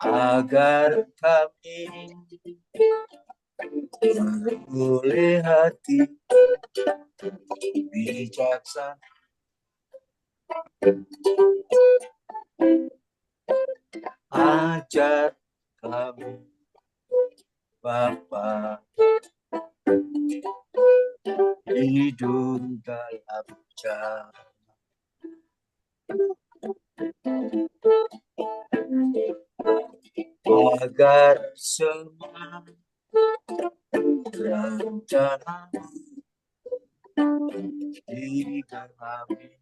agar kami oleh hati bijaksana, ajar kami Bapa hidup dalam jalan agar semua rencana digenapi.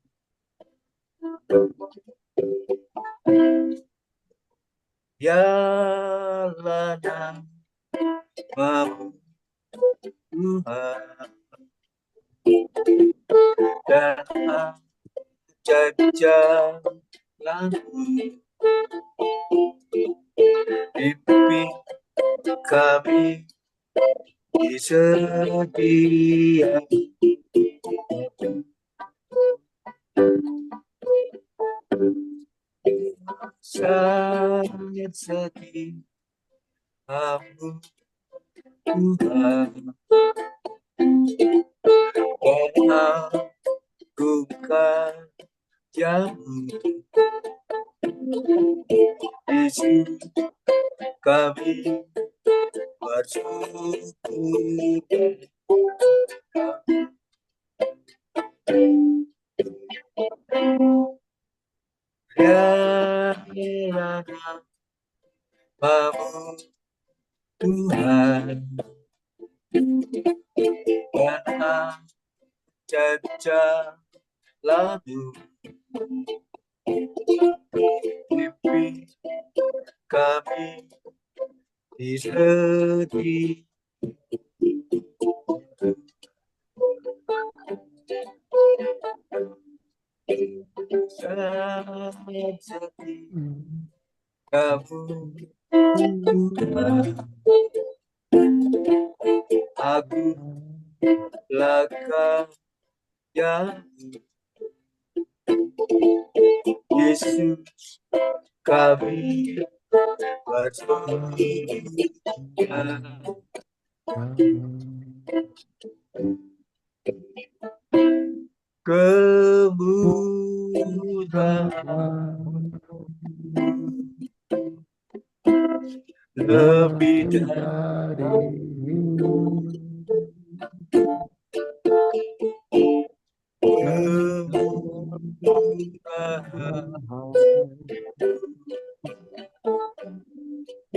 Biarlah namamu Tuhan dan jajalanmu, pimpin kami di setiap saat setiamu Tuhan, dan agungkan jamu di sini kami bersyukur. Biarlah namamu Tuhan dan jajalanmu, pimpin kami di setiap kamu Tuhan, agung lakah yang Yesus kami bersyukur. Kemudahan lebih dari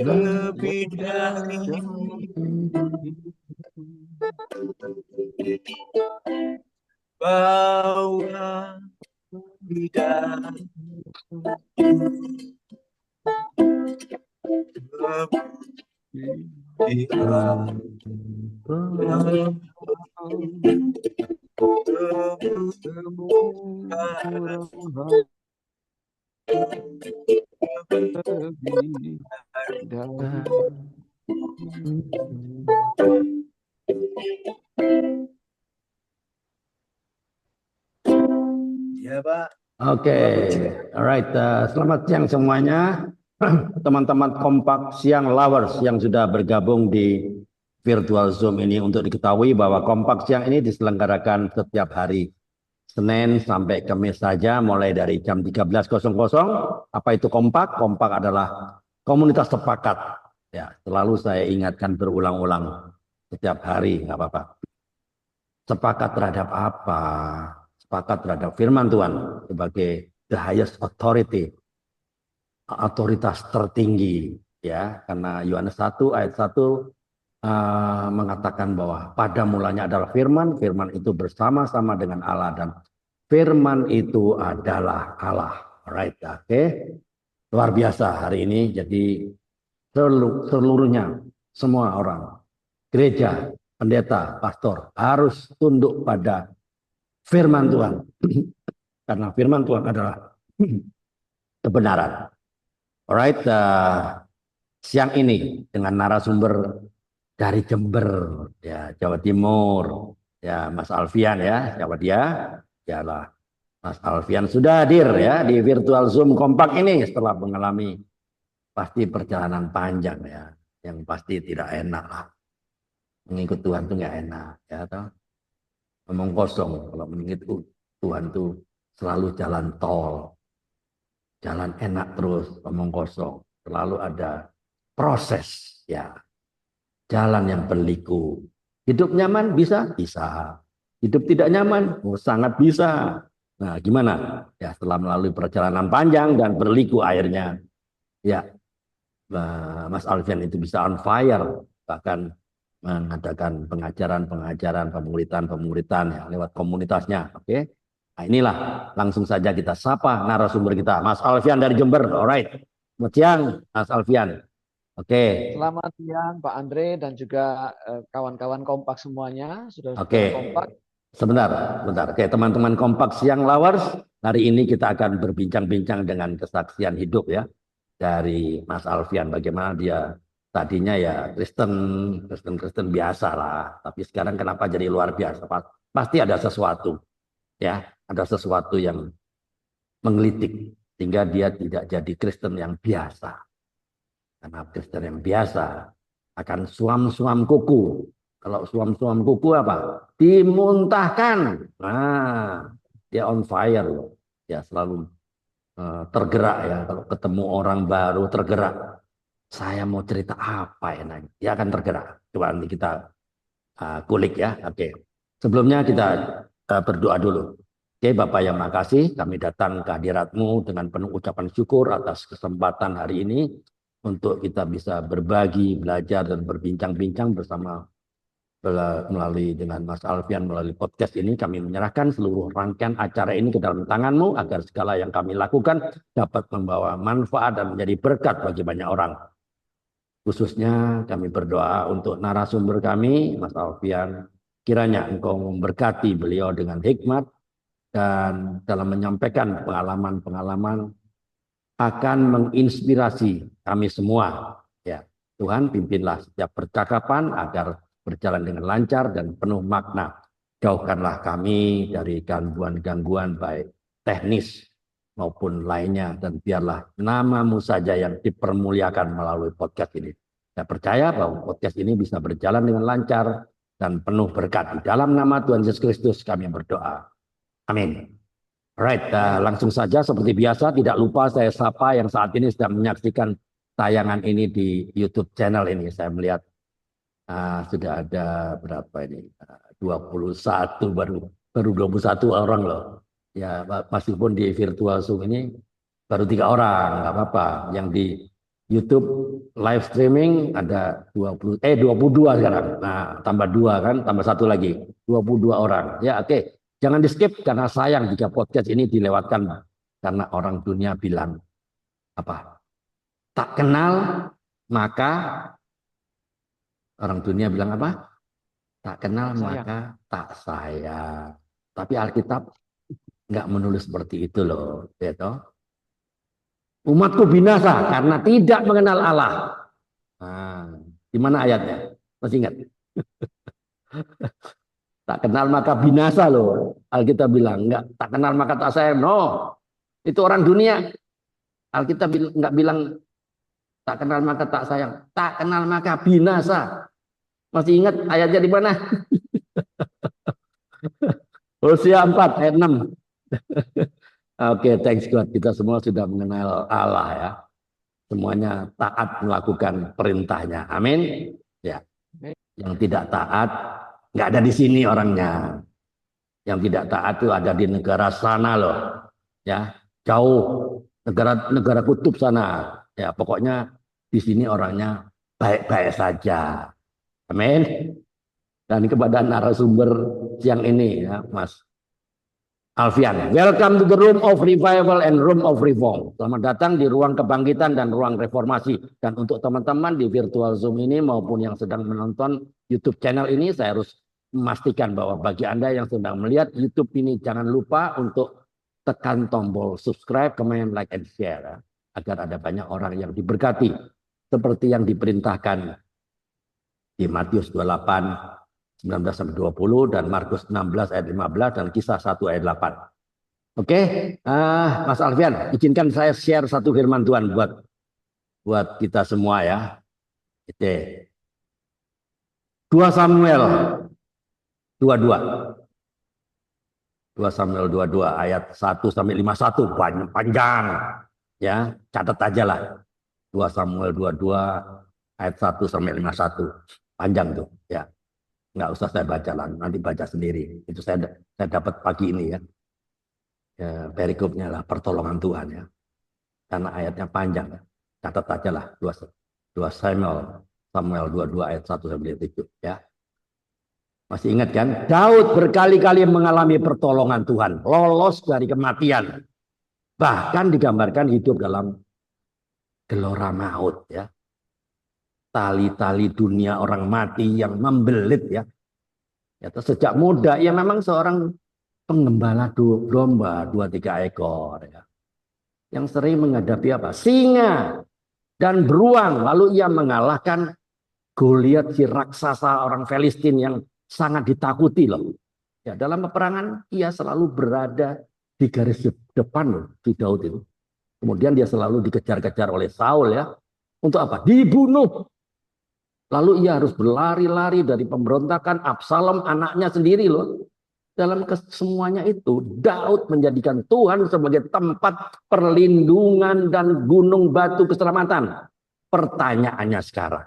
lebih dari bawa bidang ya Pak. Oke, alright. Selamat siang semuanya, teman-teman Kompak Siang Lovers yang sudah bergabung di virtual Zoom ini. Untuk diketahui bahwa Kompak Siang ini diselenggarakan setiap hari Senin sampai Kamis saja, mulai dari jam 13.00. Apa itu Kompak? Kompak adalah komunitas sepakat. Ya, selalu saya ingatkan berulang-ulang setiap hari, nggak apa-apa. Sepakat terhadap apa? Sepakat terhadap firman Tuhan sebagai the highest authority, otoritas tertinggi, ya, karena Yohanes 1 ayat 1 mengatakan bahwa pada mulanya adalah firman, firman itu bersama-sama dengan Allah dan firman itu adalah Allah. Alright, oke. Luar biasa hari ini, jadi seluruhnya semua orang, gereja, pendeta, pastor harus tunduk pada firman Tuhan. Karena firman Tuhan adalah kebenaran. Alright, siang ini dengan narasumber dari Jember, ya, Jawa Timur, Ya, Mas Alfian ya, siapa dia? Dialah Mas Alfian sudah hadir ya di virtual Zoom kompak ini setelah mengalami pasti perjalanan panjang ya, yang pasti tidak enak lah. Mengikut Tuhan tuh nggak enak ya, toh. Ngomong kosong kalau mengikut Tuhan tuh selalu jalan tol, jalan enak terus, ngomong kosong, selalu ada proses ya, jalan yang berliku. Hidup nyaman bisa, bisa. Hidup tidak nyaman, oh, sangat bisa. Nah, gimana? Ya, setelah melalui perjalanan panjang dan berliku airnya, ya, Mas Alfian itu bisa on fire, bahkan mengadakan pengajaran-pengajaran, pemuritan-pemuritan ya, lewat komunitasnya. Oke, nah, inilah langsung saja kita sapa narasumber kita, Mas Alfian dari Jember. Alright, selamat siang, Mas Alfian. Oke, Selamat siang Pak Andre dan juga kawan-kawan kompak semuanya, oke. saudara-saudara kompak. Sebentar, sebentar. Oke, teman-teman kompak siang lawers, hari ini kita akan berbincang-bincang dengan kesaksian hidup ya dari Mas Alfian. Bagaimana dia tadinya ya Kristen biasa lah, tapi sekarang kenapa jadi luar biasa? Pasti ada sesuatu ya, ada sesuatu yang menggelitik sehingga dia tidak jadi Kristen yang biasa. Karena Kristen yang biasa akan suam-suam kuku. Kalau suam-suam kuku apa? Dimuntahkan. Nah, dia on fire loh. Ya selalu tergerak ya. Kalau ketemu orang baru tergerak. Saya mau cerita apa enaknya? Dia akan tergerak. Coba nanti kita kulik ya. Oke. Sebelumnya kita berdoa dulu. Oke, Bapak yang makasih, kami datang ke hadirat-Mu dengan penuh ucapan syukur atas kesempatan hari ini untuk kita bisa berbagi, belajar, dan berbincang-bincang bersama melalui dengan Mas Alfian melalui podcast ini. Kami menyerahkan seluruh rangkaian acara ini ke dalam tangan-Mu agar segala yang kami lakukan dapat membawa manfaat dan menjadi berkat bagi banyak orang. Khususnya kami berdoa untuk narasumber kami, Mas Alfian. Kiranya Engkau memberkati beliau dengan hikmat dan dalam menyampaikan pengalaman-pengalaman akan menginspirasi kami semua. Ya, Tuhan pimpinlah setiap percakapan agar berjalan dengan lancar dan penuh makna. Jauhkanlah kami dari gangguan-gangguan baik teknis maupun lainnya dan biarlah nama-Mu saja yang dipermuliakan melalui podcast ini. Saya percaya bahwa podcast ini bisa berjalan dengan lancar dan penuh berkat. Di dalam nama Tuhan Yesus Kristus kami berdoa. Amin. Alright, langsung saja seperti biasa, tidak lupa saya sapa yang saat ini sedang menyaksikan tayangan ini di YouTube channel ini. Saya melihat sudah ada berapa ini? 21 baru 21 orang loh. Ya, meskipun di virtual Zoom ini baru 3 orang, nggak apa-apa. Yang di YouTube live streaming ada 22 sekarang. Nah, tambah 2 kan, tambah 1 lagi. 22 orang. Ya, oke. Jangan di skip karena sayang jika podcast ini dilewatkan karena orang dunia bilang apa? Tak kenal maka orang dunia bilang apa? Tak kenal maka tak sayang. Tapi Alkitab nggak menulis seperti itu loh, ya toh. Umatku binasa karena tidak mengenal Allah. Nah, di mana ayatnya? Masih ingat? Tak kenal maka binasa loh. Alkitab bilang, enggak, tak kenal maka tak sayang. No, itu orang dunia. Alkitab enggak bilang tak kenal maka tak sayang. Tak kenal maka binasa. Masih ingat ayatnya di mana? Hosea 4 ayat 6. Oke, thanks God. Kita semua sudah mengenal Allah ya. Semuanya taat melakukan perintahnya. Amin. Ya. Yang tidak taat nggak ada di sini orangnya. Yang tidak taat itu ada di negara sana loh, ya jauh negara kutub sana. Ya pokoknya di sini orangnya baik-baik saja. Amin. Dan kepada narasumber siang ini ya Mas Alfian, welcome to the room of revival and room of reform. Selamat datang di ruang kebangkitan dan ruang reformasi. Dan untuk teman-teman di virtual Zoom ini maupun yang sedang menonton YouTube channel ini, saya harus memastikan bahwa bagi Anda yang sedang melihat YouTube ini, jangan lupa untuk tekan tombol subscribe, comment, like, and share. Agar ada banyak orang yang diberkati. Seperti yang diperintahkan di Matius 28, 19 sampai 20 dan Markus 16 ayat 15 dan Kisah 1 ayat 8. Oke, Mas Alfian, izinkan saya share satu firman Tuhan buat kita semua ya. Oke. 2 Samuel 22. 2 Samuel 22 ayat 1 sampai 51 panjang ya, catat aja lah. 2 Samuel 22 ayat 1 sampai 51. Panjang tuh ya. Nggak usah saya baca lah, nanti baca sendiri. Itu saya dapat pagi ini ya. Ya, perikopnya lah pertolongan Tuhan ya. Karena ayatnya panjang ya. Catat aja lah 2 Samuel 22 ayat 1 sampai 7 ya. Masih ingat kan? Daud berkali-kali mengalami pertolongan Tuhan, lolos dari kematian. Bahkan digambarkan hidup dalam gelora maut ya. Tali-tali dunia orang mati yang membelit ya. Ya, sejak muda ia memang seorang penggembala domba 2-3 ekor ya. Yang sering menghadapi apa? Singa dan beruang. Lalu ia mengalahkan Goliat, si raksasa orang Filistin yang sangat ditakuti loh. Ya, dalam peperangan ia selalu berada di garis depan loh, si Daud itu. Kemudian dia selalu dikejar-kejar oleh Saul ya. Untuk apa? Dibunuh. Lalu ia harus berlari-lari dari pemberontakan Absalom, anaknya sendiri loh. Dalam semuanya itu, Daud menjadikan Tuhan sebagai tempat perlindungan dan gunung batu keselamatan. Pertanyaannya sekarang.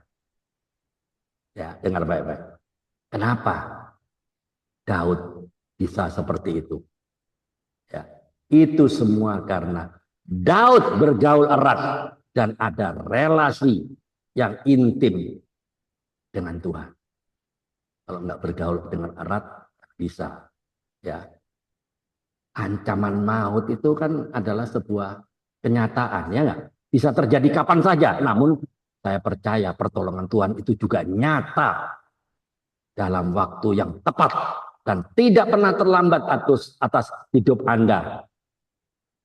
Ya, dengar baik-baik. Kenapa Daud bisa seperti itu? Ya, itu semua karena Daud bergaul erat dan ada relasi yang intim dengan Tuhan. Kalau nggak bergaul dengan erat, bisa. Ya, ancaman maut itu kan adalah sebuah kenyataan, ya nggak? Bisa terjadi kapan saja. Namun saya percaya pertolongan Tuhan itu juga nyata dalam waktu yang tepat dan tidak pernah terlambat atas hidup Anda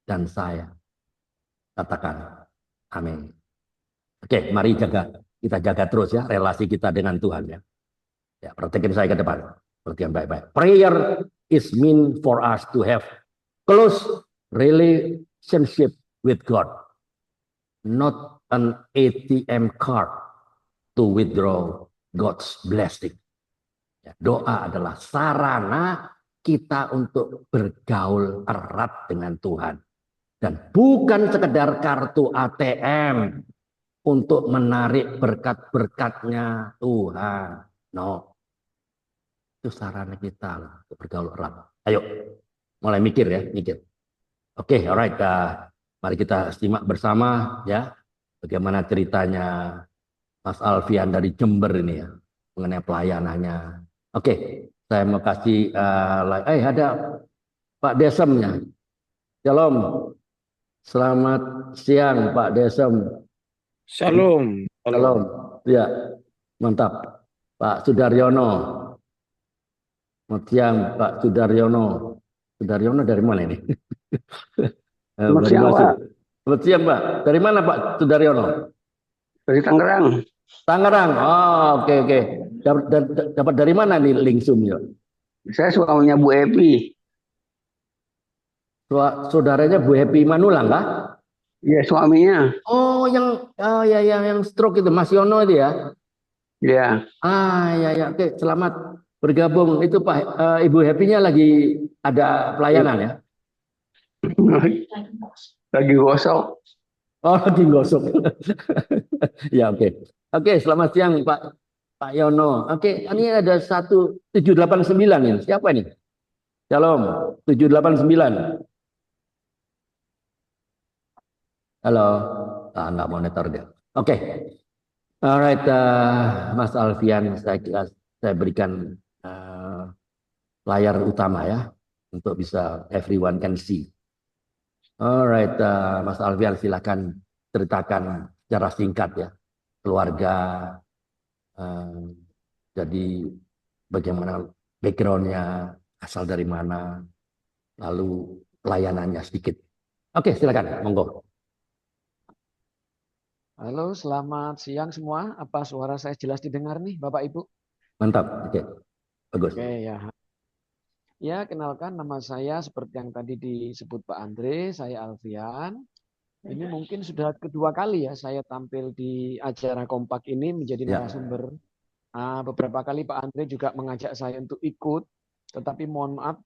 dan saya. Katakan, amin. Oke, mari kita jaga terus ya relasi kita dengan Tuhan ya. Ya, perhatikan saya ke depan. Perhatikan baik-baik. Prayer is meant for us to have close relationship with God, not an ATM card to withdraw God's blessing. Ya, doa adalah sarana kita untuk bergaul erat dengan Tuhan. Dan bukan sekedar kartu ATM untuk menarik berkat-berkatnya Tuhan. No. Itu sarana kita untuk bergaul erat. Ayo, mulai mikir ya, mikir. Oke, alright. Mari kita simak bersama ya. Bagaimana ceritanya Mas Alfian dari Jember ini ya. Mengenai pelayanannya. Oke, saya mau kasih ada Pak Desemnya. Shalom. Selamat siang Pak Desem. Shalom. Shalom. Ya, mantap. Pak Sudaryono. Selamat siang Pak Sudaryono. Sudaryono dari mana ini? Selamat siang, Pak. Selamat siang Pak. Dari mana Pak Sudaryono? Dari Tangerang. Tangerang. Oh, oke. Dapat dari mana nih link Zoom-nya? Saya suaminya Bu Epi. Saudaranya Bu Happy Manulang kah? Iya, suaminya. Oh, yang stroke itu Mas Yono itu ya? Iya. Ya. Oke, selamat bergabung. Itu Pak Ibu Happy-nya lagi ada pelayanan ya? Lagi gosok. Oh, lagi gosok. Ya, oke. Oke, selamat siang Pak Yono. Oke, ini ada 1789 ini. Siapa ini? Shalom, 789. Halo, nggak monitor dia. Oke, alright, Mas Alfian, saya berikan layar utama ya, untuk bisa everyone can see. Alright, Mas Alfian, silakan ceritakan secara singkat ya, keluarga, jadi bagaimana backgroundnya, asal dari mana, lalu pelayanannya sedikit. Oke, silakan, monggo. Halo, selamat siang semua. Apa suara saya jelas didengar nih, Bapak Ibu? Mantap. Oke. Bagus. Oke ya. Ya, kenalkan nama saya seperti yang tadi disebut Pak Andre, saya Alfian. Ini mungkin sudah kedua kali ya saya tampil di acara Kompak ini menjadi Ya, narasumber. Beberapa kali Pak Andre juga mengajak saya untuk ikut, tetapi mohon maaf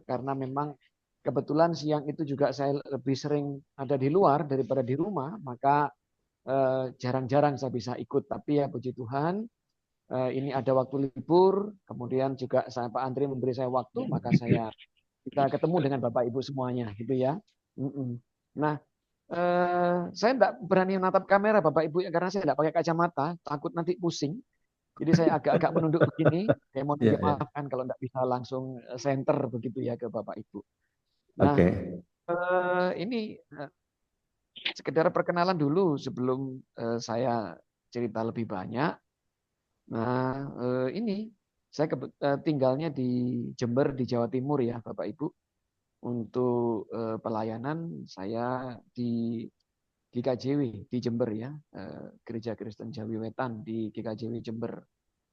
karena memang kebetulan siang itu juga saya lebih sering ada di luar daripada di rumah, maka jarang-jarang saya bisa ikut. Tapi ya puji Tuhan, ini ada waktu libur, kemudian juga Pak Andre memberi saya waktu, maka kita ketemu dengan Bapak Ibu semuanya, gitu ya. Nah, saya tidak berani menatap kamera Bapak Ibu ya, karena saya tidak pakai kacamata, takut nanti pusing. Jadi saya agak-agak menunduk begini. Saya mohon ya, ya. dimaafkan kalau tidak bisa langsung center begitu ya ke Bapak Ibu. Nah, Oke. ini sekedar perkenalan dulu sebelum saya cerita lebih banyak. Nah, ini saya tinggalnya di Jember di Jawa Timur ya, Bapak Ibu. Untuk pelayanan saya di GKJW di Jember ya, Gereja Kristen Jawi Wetan di GKJW Jember.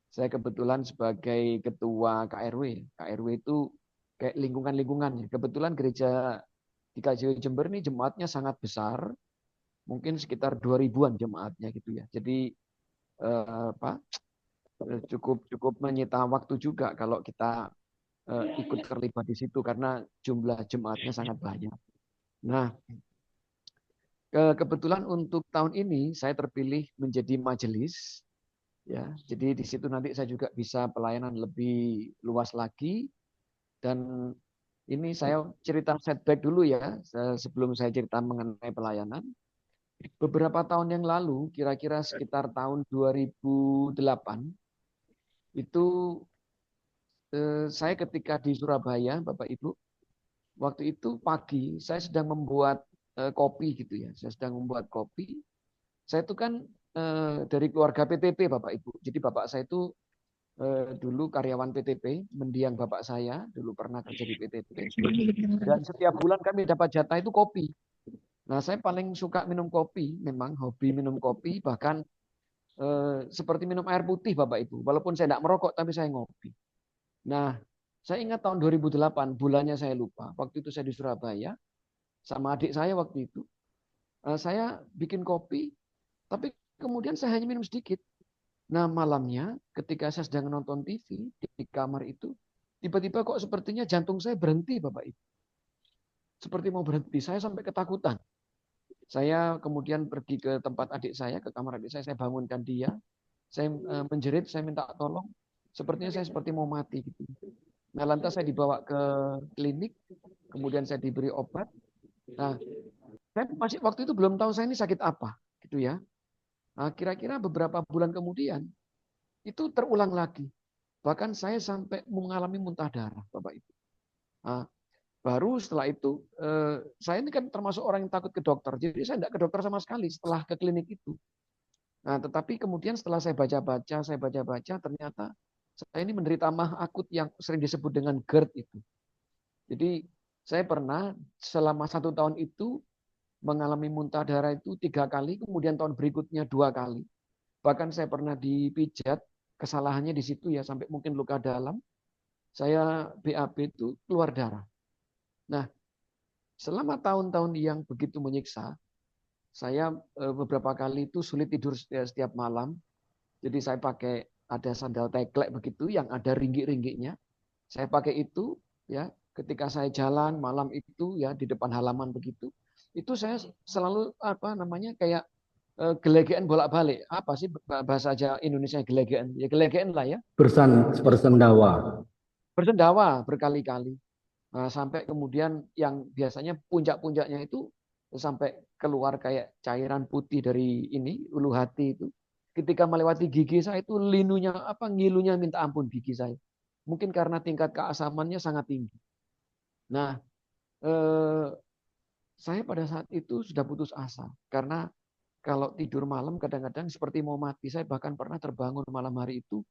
Saya kebetulan sebagai ketua KRW. KRW itu kayak lingkungan-lingkungan ya. Kebetulan gereja GKJW Jember ini jemaatnya sangat besar, mungkin sekitar 2000-an jemaatnya gitu ya. Jadi cukup menyita waktu juga kalau kita ikut terlibat di situ karena jumlah jemaatnya sangat banyak. Nah, kebetulan untuk tahun ini saya terpilih menjadi majelis, ya. Jadi di situ nanti saya juga bisa pelayanan lebih luas lagi. Dan ini saya cerita setback dulu ya, sebelum saya cerita mengenai pelayanan. Beberapa tahun yang lalu, kira-kira sekitar tahun 2008, itu saya ketika di Surabaya, Bapak Ibu, waktu itu pagi saya sedang membuat kopi gitu ya. Saya sedang membuat kopi. Saya itu kan dari keluarga PTP Bapak Ibu. Jadi bapak saya itu dulu karyawan PTP, mendiang bapak saya dulu pernah kerja di PTP. Dan setiap bulan kami dapat jatah itu kopi. Nah, saya paling suka minum kopi, memang hobi minum kopi, bahkan seperti minum air putih Bapak Ibu. Walaupun saya tidak merokok, tapi saya ngopi. Nah, saya ingat tahun 2008, bulannya saya lupa. Waktu itu saya di Surabaya, sama adik saya waktu itu. Saya bikin kopi, tapi kemudian saya hanya minum sedikit. Nah, malamnya ketika saya sedang nonton TV di kamar itu, tiba-tiba kok sepertinya jantung saya berhenti, Bapak Ibu. Seperti mau berhenti, saya sampai ketakutan. Saya kemudian pergi ke tempat adik saya, ke kamar adik saya bangunkan dia. Saya menjerit, saya minta tolong. Sepertinya saya seperti mau mati gitu. Nah, lantas saya dibawa ke klinik, kemudian saya diberi obat. Nah, saya masih waktu itu belum tahu saya ini sakit apa, gitu ya. Nah, kira-kira beberapa bulan kemudian itu terulang lagi. Bahkan saya sampai mengalami muntah darah, Bapak Ibu. Nah, baru setelah itu, saya ini kan termasuk orang yang takut ke dokter. Jadi saya tidak ke dokter sama sekali setelah ke klinik itu. Nah, tetapi kemudian setelah saya baca-baca, ternyata saya ini menderita MAH akut yang sering disebut dengan GERD itu. Jadi saya pernah selama 1 tahun itu mengalami muntah darah itu 3 kali, kemudian tahun berikutnya 2 kali. Bahkan saya pernah dipijat, kesalahannya di situ ya, sampai mungkin luka dalam. Saya BAB itu keluar darah. Nah, selama tahun-tahun yang begitu menyiksa, saya beberapa kali itu sulit tidur setiap malam. Jadi saya pakai ada sandal teklek begitu yang ada ringgik-ringgiknya. Saya pakai itu ya ketika saya jalan malam itu ya di depan halaman begitu. Itu saya selalu kayak gelegean bolak-balik. Apa sih bahasa aja Indonesia gelegean? Ya gelegean lah ya. Bersendawa. Bersendawa berkali-kali. Nah, sampai kemudian yang biasanya puncak-puncaknya itu sampai keluar kayak cairan putih dari ini ulu hati itu. Ketika melewati gigi saya itu ngilunya minta ampun gigi saya. Mungkin karena tingkat keasamannya sangat tinggi. Nah, saya pada saat itu sudah putus asa karena kalau tidur malam kadang-kadang seperti mau mati. Saya bahkan pernah terbangun malam hari itu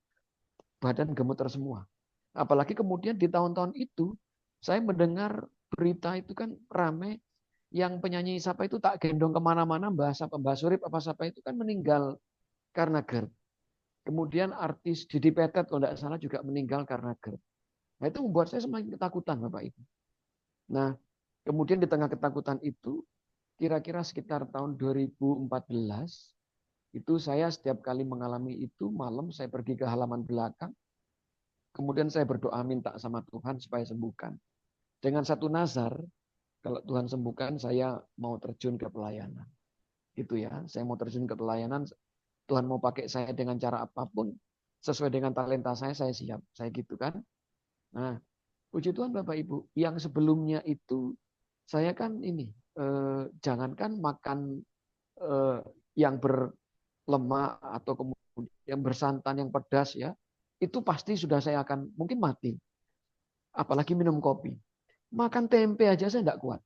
badan gemeter semua. Apalagi kemudian di tahun-tahun itu saya mendengar berita itu kan rame yang penyanyi siapa itu tak gendong kemana-mana Mbah Surip apa siapa itu kan meninggal karena GERD. Kemudian artis Didi Petet kalau tidak salah juga meninggal karena GERD. Nah itu membuat saya semakin ketakutan Bapak Ibu. Nah kemudian di tengah ketakutan itu, kira-kira sekitar tahun 2014, itu saya setiap kali mengalami itu malam saya pergi ke halaman belakang, kemudian saya berdoa minta sama Tuhan supaya sembuhkan. Dengan satu nazar, kalau Tuhan sembuhkan saya mau terjun ke pelayanan. Gitu ya, saya mau terjun ke pelayanan, Tuhan mau pakai saya dengan cara apapun, sesuai dengan talenta saya siap. Saya gitu kan. Nah, puji Tuhan Bapak Ibu, yang sebelumnya itu saya kan ini, jangankan makan yang berlemak atau kemudian yang bersantan, yang pedas ya, itu pasti sudah saya akan mungkin mati. Apalagi minum kopi. Makan tempe aja saya tidak kuat.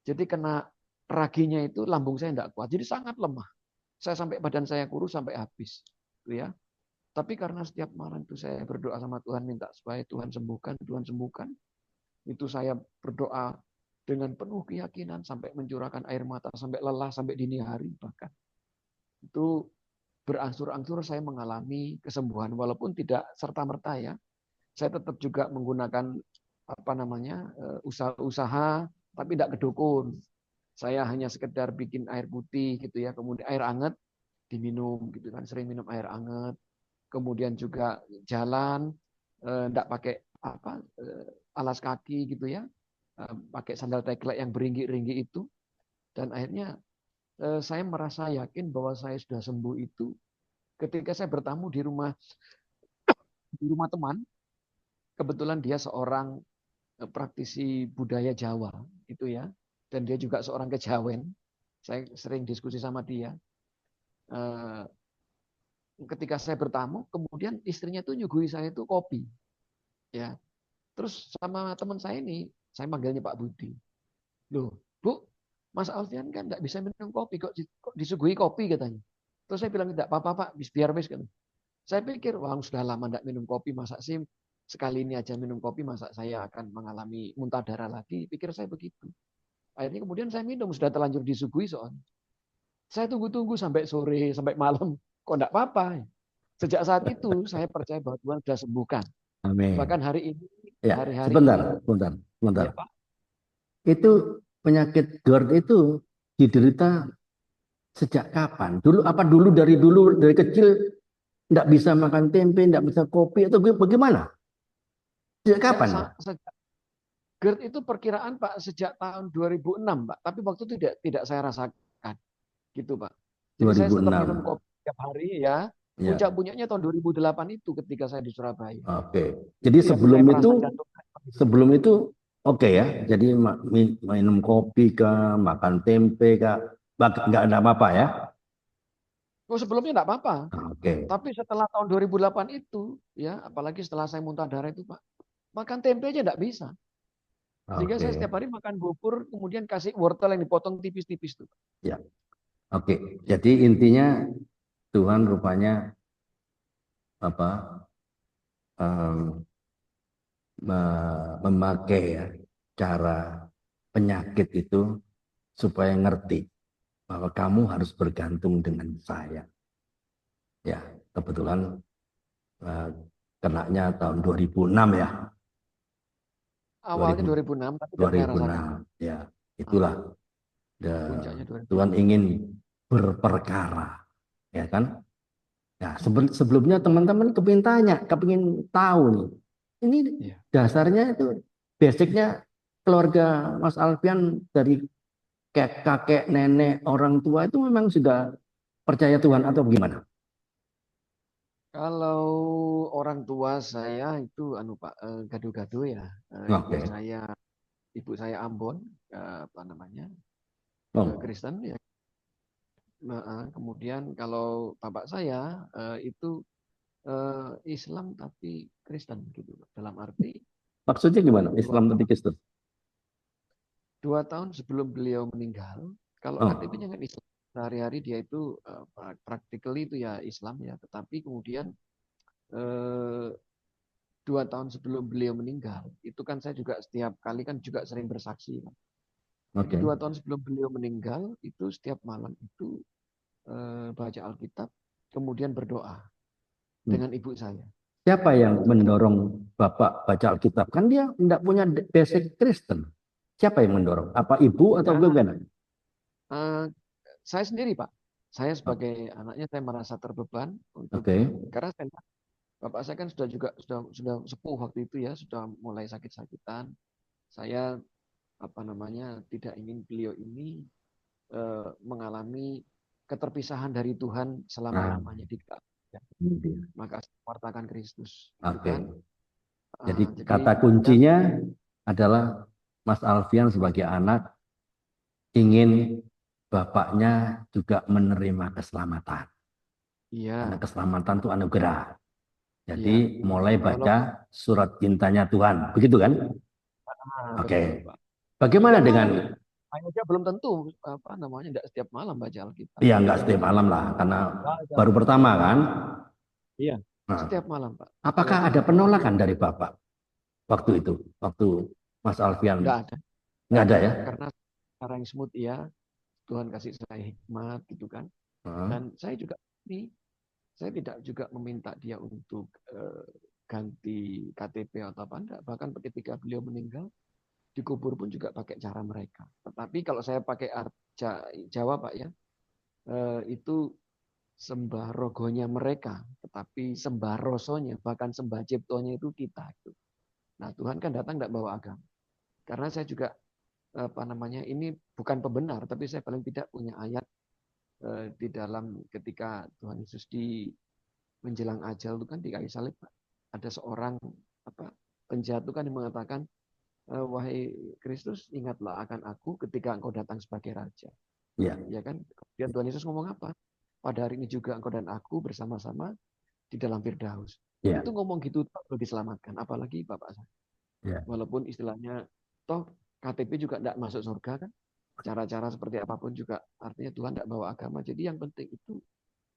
Jadi kena raginya itu lambung saya tidak kuat. Jadi sangat lemah. Saya sampai badan saya kurus sampai habis. Gitu ya. Tapi karena setiap malam itu saya berdoa sama Tuhan, minta supaya Tuhan sembuhkan, Tuhan sembuhkan. Itu saya berdoa dengan penuh keyakinan sampai mencurahkan air mata, sampai lelah, sampai dini hari bahkan. Itu berangsur-angsur saya mengalami kesembuhan walaupun tidak serta-merta ya. Saya tetap juga menggunakan apa namanya usaha-usaha tapi tidak kedukun. Saya hanya sekedar bikin air putih gitu ya, kemudian air hangat diminum gitu kan, sering minum air hangat. Kemudian juga jalan tidak pakai apa alas kaki gitu ya, pakai sandal teklek yang beringgi-ringgi itu, dan akhirnya saya merasa yakin bahwa saya sudah sembuh itu ketika saya bertamu di rumah teman. Kebetulan dia seorang praktisi budaya Jawa itu ya, dan dia juga seorang kejawen. Saya sering diskusi sama dia. Ketika saya bertamu, kemudian istrinya tuh nyuguhi saya itu kopi, ya. Terus sama teman saya ini, saya manggilnya Pak Budi. Loh, Bu, Mas Alfian kan nggak bisa minum kopi, kok disuguhi kopi katanya. Terus saya bilang tidak apa-apa Pak, biar wis kan. Saya pikir, wah sudah lama tidak minum kopi, masa sih sekali ini aja minum kopi, masa saya akan mengalami muntah darah lagi? Pikir saya begitu. Akhirnya kemudian saya minum, sudah terlanjur disuguhi soalnya. Saya tunggu-tunggu sampai sore, sampai malam, kok enggak apa-apa. Sejak saat itu saya percaya bahwa Tuhan sudah sembuhkan. Amin. Bahkan hari ini, Ya, hari-hari sebentar, ini, sebentar, sebentar. ya Pak, Itu penyakit GERD itu diderita sejak kapan? Dulu dari kecil tidak bisa makan tempe, tidak bisa kopi atau bagaimana? Sejak enggak, kapan ya? GERD itu perkiraan Pak sejak tahun 2006 Pak, tapi waktu itu tidak saya rasakan, gitu Pak. Jadi saya tetap minum 2006. kopi setiap hari ya. Ya, Puncak-puncaknya tahun 2008 itu ketika saya di Surabaya. oke. Jadi Itu yang saya merasa jantung. sebelum itu oke ya. Jadi minum kopi kah, makan tempe kah, nggak ada apa-apa ya? Oh, sebelumnya enggak apa-apa. Oke, Tapi setelah tahun 2008 itu, ya, apalagi setelah saya muntah darah itu, Pak, makan tempe aja enggak bisa. Sehingga saya oke, setiap hari makan bubur, kemudian kasih wortel yang dipotong tipis-tipis tuh. ya, oke. Jadi intinya Tuhan rupanya apa em, memakai ya cara penyakit itu supaya ngerti bahwa kamu harus bergantung dengan saya. Ya, kebetulan eh, kenanya tahun 2006 ya. Awalnya 2000, 2006, tapi tidak saya rasakan. 2006. Ya, Ah, itulah. puncaknya 2006. Tuhan ingin berperkara, ya kan? Nah, sebelumnya teman-teman kepingin tanya, kepingin tahu nih. Ini Iya. dasarnya itu basicnya keluarga Mas Alfian dari kakek, nenek, orang tua itu memang sudah percaya Tuhan atau gimana? Kalau orang tua saya itu Pak gaduh-gaduh ya. Oke. Ibu saya Ambon, apa namanya? Oh, Kristen ya. Nah, kemudian kalau bapak saya itu Islam tapi Kristen gitu. Dalam arti maksudnya gimana? dua, Islam tapi Kristen? 2 tahun sebelum beliau meninggal, kalau Oh, KTP-nya kan Islam. Sehari-hari dia itu practically itu ya Islam ya. Tetapi kemudian eh, 2 tahun sebelum beliau meninggal, itu kan saya juga setiap kali kan juga sering bersaksi. Kan. Jadi oke. 2 tahun sebelum beliau meninggal, itu setiap malam itu baca Alkitab, kemudian berdoa. dengan ibu saya. Siapa yang mendorong Bapak baca Alkitab? Kan dia tidak punya basic Kristen. Siapa yang mendorong? Apa ibu atau Ya, bagaimana? saya sendiri, Pak. Saya Oh, sebagai anaknya saya merasa terbeban untuk oke. karena saya, bapak saya kan sudah sepuh waktu itu ya, sudah mulai sakit-sakitan. Saya tidak ingin beliau ini mengalami keterpisahan dari Tuhan Nah, selama-lamanya di ini dia. maka saya wartakan Kristus, gitu Oke. kan. Jadi Jadi kata ya, kuncinya adalah Mas Alfian sebagai anak ingin bapaknya juga menerima keselamatan. Karena iya, keselamatan itu anugerah. iya. Jadi mulai Walaupun baca surat cintanya Tuhan. Begitu kan? Oke. betul, Pak. Bagaimana Setiap malam dengan, aja belum tentu tidak setiap malam baca Alkitab. ya nggak setiap malam lah, karena Baca. baru pertama kan. Iya, Nah, setiap malam, Pak. apakah Walaupun ada penolakan dari Bapak waktu itu? Waktu Mas Alfian? enggak ada, Nggak ada ya? karena cara yang smooth ya, Tuhan kasih saya hikmat gitu kan. Heeh. Dan saya juga ini saya tidak juga meminta dia untuk ganti KTP atau apa enggak. Bahkan ketika beliau meninggal, dikubur pun juga pakai cara mereka. Tetapi kalau saya pakai Jawa, Pak ya, itu sembah rogonya mereka, tetapi sembah rosonya, bahkan sembah ciptonya itu kita. Gitu. Nah, Tuhan kan datang tidak bawa agama. Karena saya juga ini bukan pembenar, tapi saya paling tidak punya ayat di dalam ketika Tuhan Yesus di menjelang ajal itu kan di kayu salib, Pak. Ada seorang penjahat itu kan yang mengatakan, wahai Kristus, ingatlah akan aku ketika engkau datang sebagai raja. Ya. Ya kan? Kemudian Tuhan Yesus ngomong apa? Pada hari ini juga engkau dan aku bersama-sama di dalam Firdaus. Ya. Itu ngomong gitu perlu diselamatkan, apalagi Bapak saya. Ya. Walaupun istilahnya toh KTP juga tidak masuk surga kan. Cara-cara seperti apapun juga artinya Tuhan tidak bawa agama. Jadi yang penting itu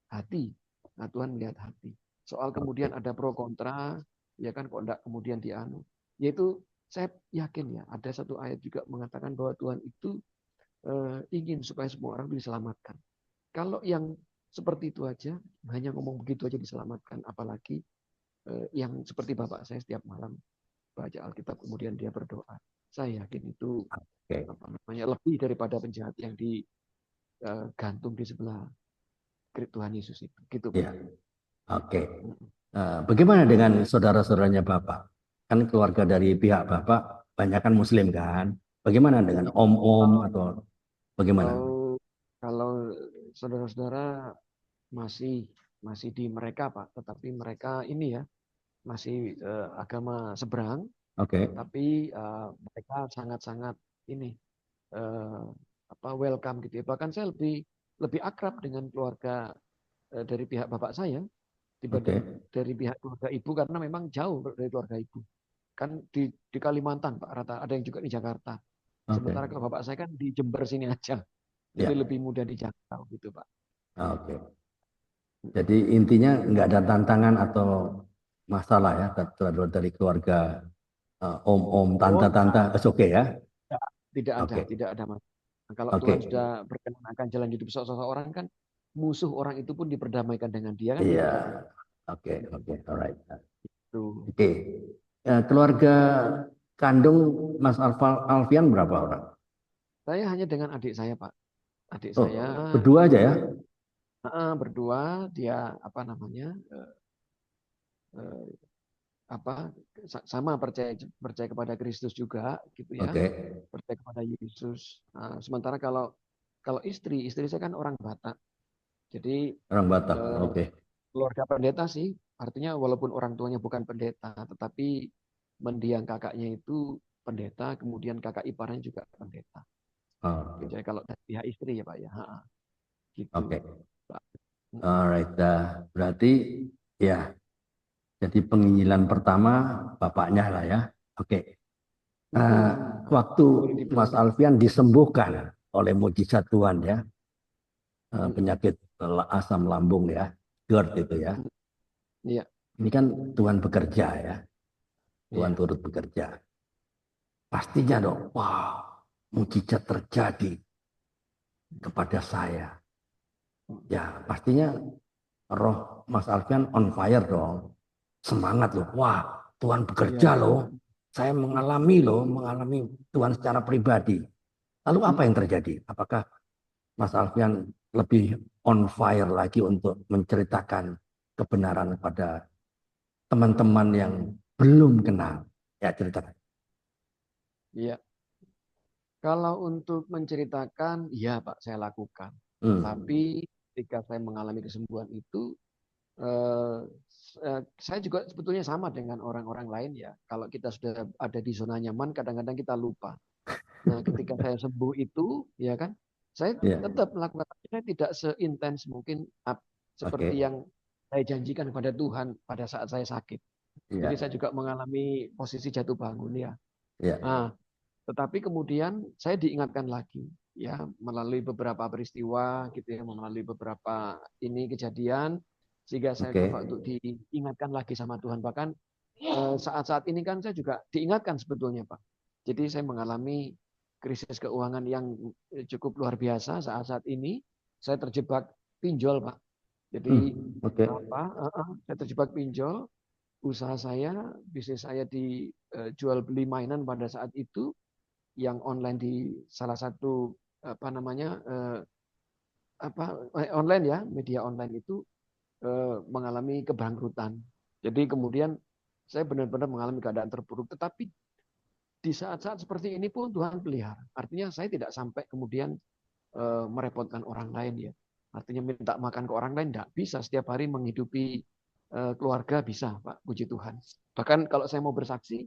hati. Nah, Tuhan melihat hati. Soal kemudian ada pro kontra, ya kan kok enggak kemudian dianu. Yaitu saya yakin ya, ada satu ayat juga mengatakan bahwa Tuhan itu ingin supaya semua orang diselamatkan. Kalau yang seperti itu aja, hanya ngomong begitu aja diselamatkan, apalagi yang seperti Bapak saya setiap malam baca Alkitab kemudian dia berdoa. Saya yakin itu lebih daripada penjahat yang digantung di sebelah Tuhan Yesus itu. Gitu, Pak. Ya. Oke. Bagaimana dengan saudara-saudaranya Bapak? Kan keluarga dari pihak Bapak banyak kan Muslim kan? Bagaimana dengan om-om atau bagaimana? Kalau saudara-saudara masih di mereka, Pak, tetapi mereka ini ya masih agama seberang. Oke. Tapi mereka sangat-sangat ini welcome gitu ya. Bahkan saya lebih akrab dengan keluarga dari pihak bapak saya dibanding dari pihak keluarga ibu, karena memang jauh dari keluarga ibu. Kan di Kalimantan, Pak, rata ada yang juga di Jakarta. Sementara kalau bapak saya kan di Jember sini aja. Jadi lebih mudah dijangkau gitu, Pak. Oke. Jadi intinya nggak ada tantangan atau masalah ya dari keluarga om-om, tante-tante, oke ya? Tidak ada masalah. Kalau Tuhan sudah berkenan akan jalan hidup seseorang kan, musuh orang itu pun diperdamaikan dengan dia kan. Iya. Gitu. Oke, alright. Tuh. Oke. Keluarga kandung Mas Alfian berapa orang? Saya hanya dengan adik saya, Pak. Adik saya berdua aja ya? Berdua, dia sama percaya kepada Kristus juga gitu ya. Percaya kepada Yesus. Nah, sementara kalau istri saya kan orang Batak. Jadi orang Batak. Keluarga pendeta sih, artinya walaupun orang tuanya bukan pendeta, tetapi mendiang kakaknya itu pendeta, kemudian kakak iparnya juga pendeta. Jadi kalau dari pihak istri ya, Pak ya. Gitu. Oke. Alright, berarti ya jadi penginjilan pertama bapaknya lah ya. Oke. Waktu Mas Alfian disembuhkan oleh mujizat Tuhan ya, penyakit asam lambung ya, GERD itu ya. Iya. Ini kan Tuhan bekerja ya, Tuhan turut bekerja. Pastinya dong, wow, mujizat terjadi kepada saya. Ya pastinya roh Mas Alfian on fire dong. Semangat loh. Wah, Tuhan bekerja loh. Saya mengalami Tuhan secara pribadi. Lalu apa yang terjadi? Apakah Mas Alfian lebih on fire lagi untuk menceritakan kebenaran pada teman-teman yang belum kenal? Ya, ceritakan. Iya. Kalau untuk menceritakan, ya Pak, saya lakukan. Hmm. Tapi ketika saya mengalami kesembuhan itu, saya juga sebetulnya sama dengan orang-orang lain ya. Kalau kita sudah ada di zona nyaman, kadang-kadang kita lupa. Nah, ketika saya sembuh itu, ya kan, saya Ya. tetap melakukan, saya tidak seintens mungkin seperti Oke. yang saya janjikan kepada Tuhan pada saat saya sakit. Jadi Ya. saya juga mengalami posisi jatuh bangun ya. Ya. Nah, tetapi kemudian saya diingatkan lagi ya melalui beberapa peristiwa gitu ya, melalui beberapa ini kejadian sehingga saya Oke. coba untuk diingatkan lagi sama Tuhan. Bahkan saat-saat ini kan saya juga diingatkan sebetulnya Pak. Jadi saya mengalami krisis keuangan yang cukup luar biasa saat-saat ini. Saya terjebak pinjol Pak. Jadi Oke. saya terjebak pinjol. Usaha saya, bisnis saya dijual beli mainan pada saat itu, yang online di salah satu online ya, media online itu mengalami kebangkrutan. Jadi kemudian saya benar-benar mengalami keadaan terpuruk. Tetapi di saat-saat seperti ini pun Tuhan pelihara. Artinya saya tidak sampai kemudian merepotkan orang lain ya. Artinya minta makan ke orang lain tidak bisa. Setiap hari menghidupi keluarga bisa, Pak. Puji Tuhan. Bahkan kalau saya mau bersaksi,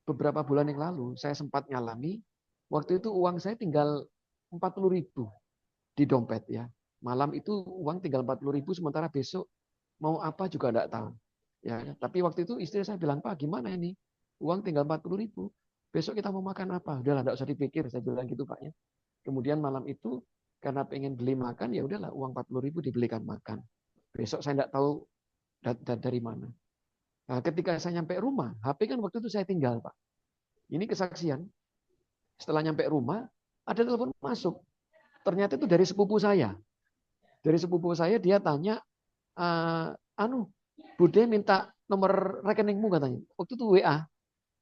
beberapa bulan yang lalu saya sempat nyalami, waktu itu uang saya tinggal 40.000 di dompet ya. Malam itu uang tinggal 40.000, sementara besok mau apa juga enggak tahu. Ya, tapi waktu itu istri saya bilang, Pak gimana ini? Uang tinggal 40.000. Besok kita mau makan apa? Udahlah, enggak usah dipikir, saya bilang gitu Pak ya. Kemudian malam itu karena pengen beli makan, ya udahlah uang 40.000 dibelikan makan. Besok saya enggak tahu dari mana. Nah, ketika saya nyampe rumah, HP kan waktu itu saya tinggal, Pak. Ini kesaksian. Setelah nyampe rumah, ada telepon masuk. Ternyata itu dari sepupu saya. Dari sepupu saya, dia tanya, Bude minta nomor rekeningmu katanya. Waktu itu WA.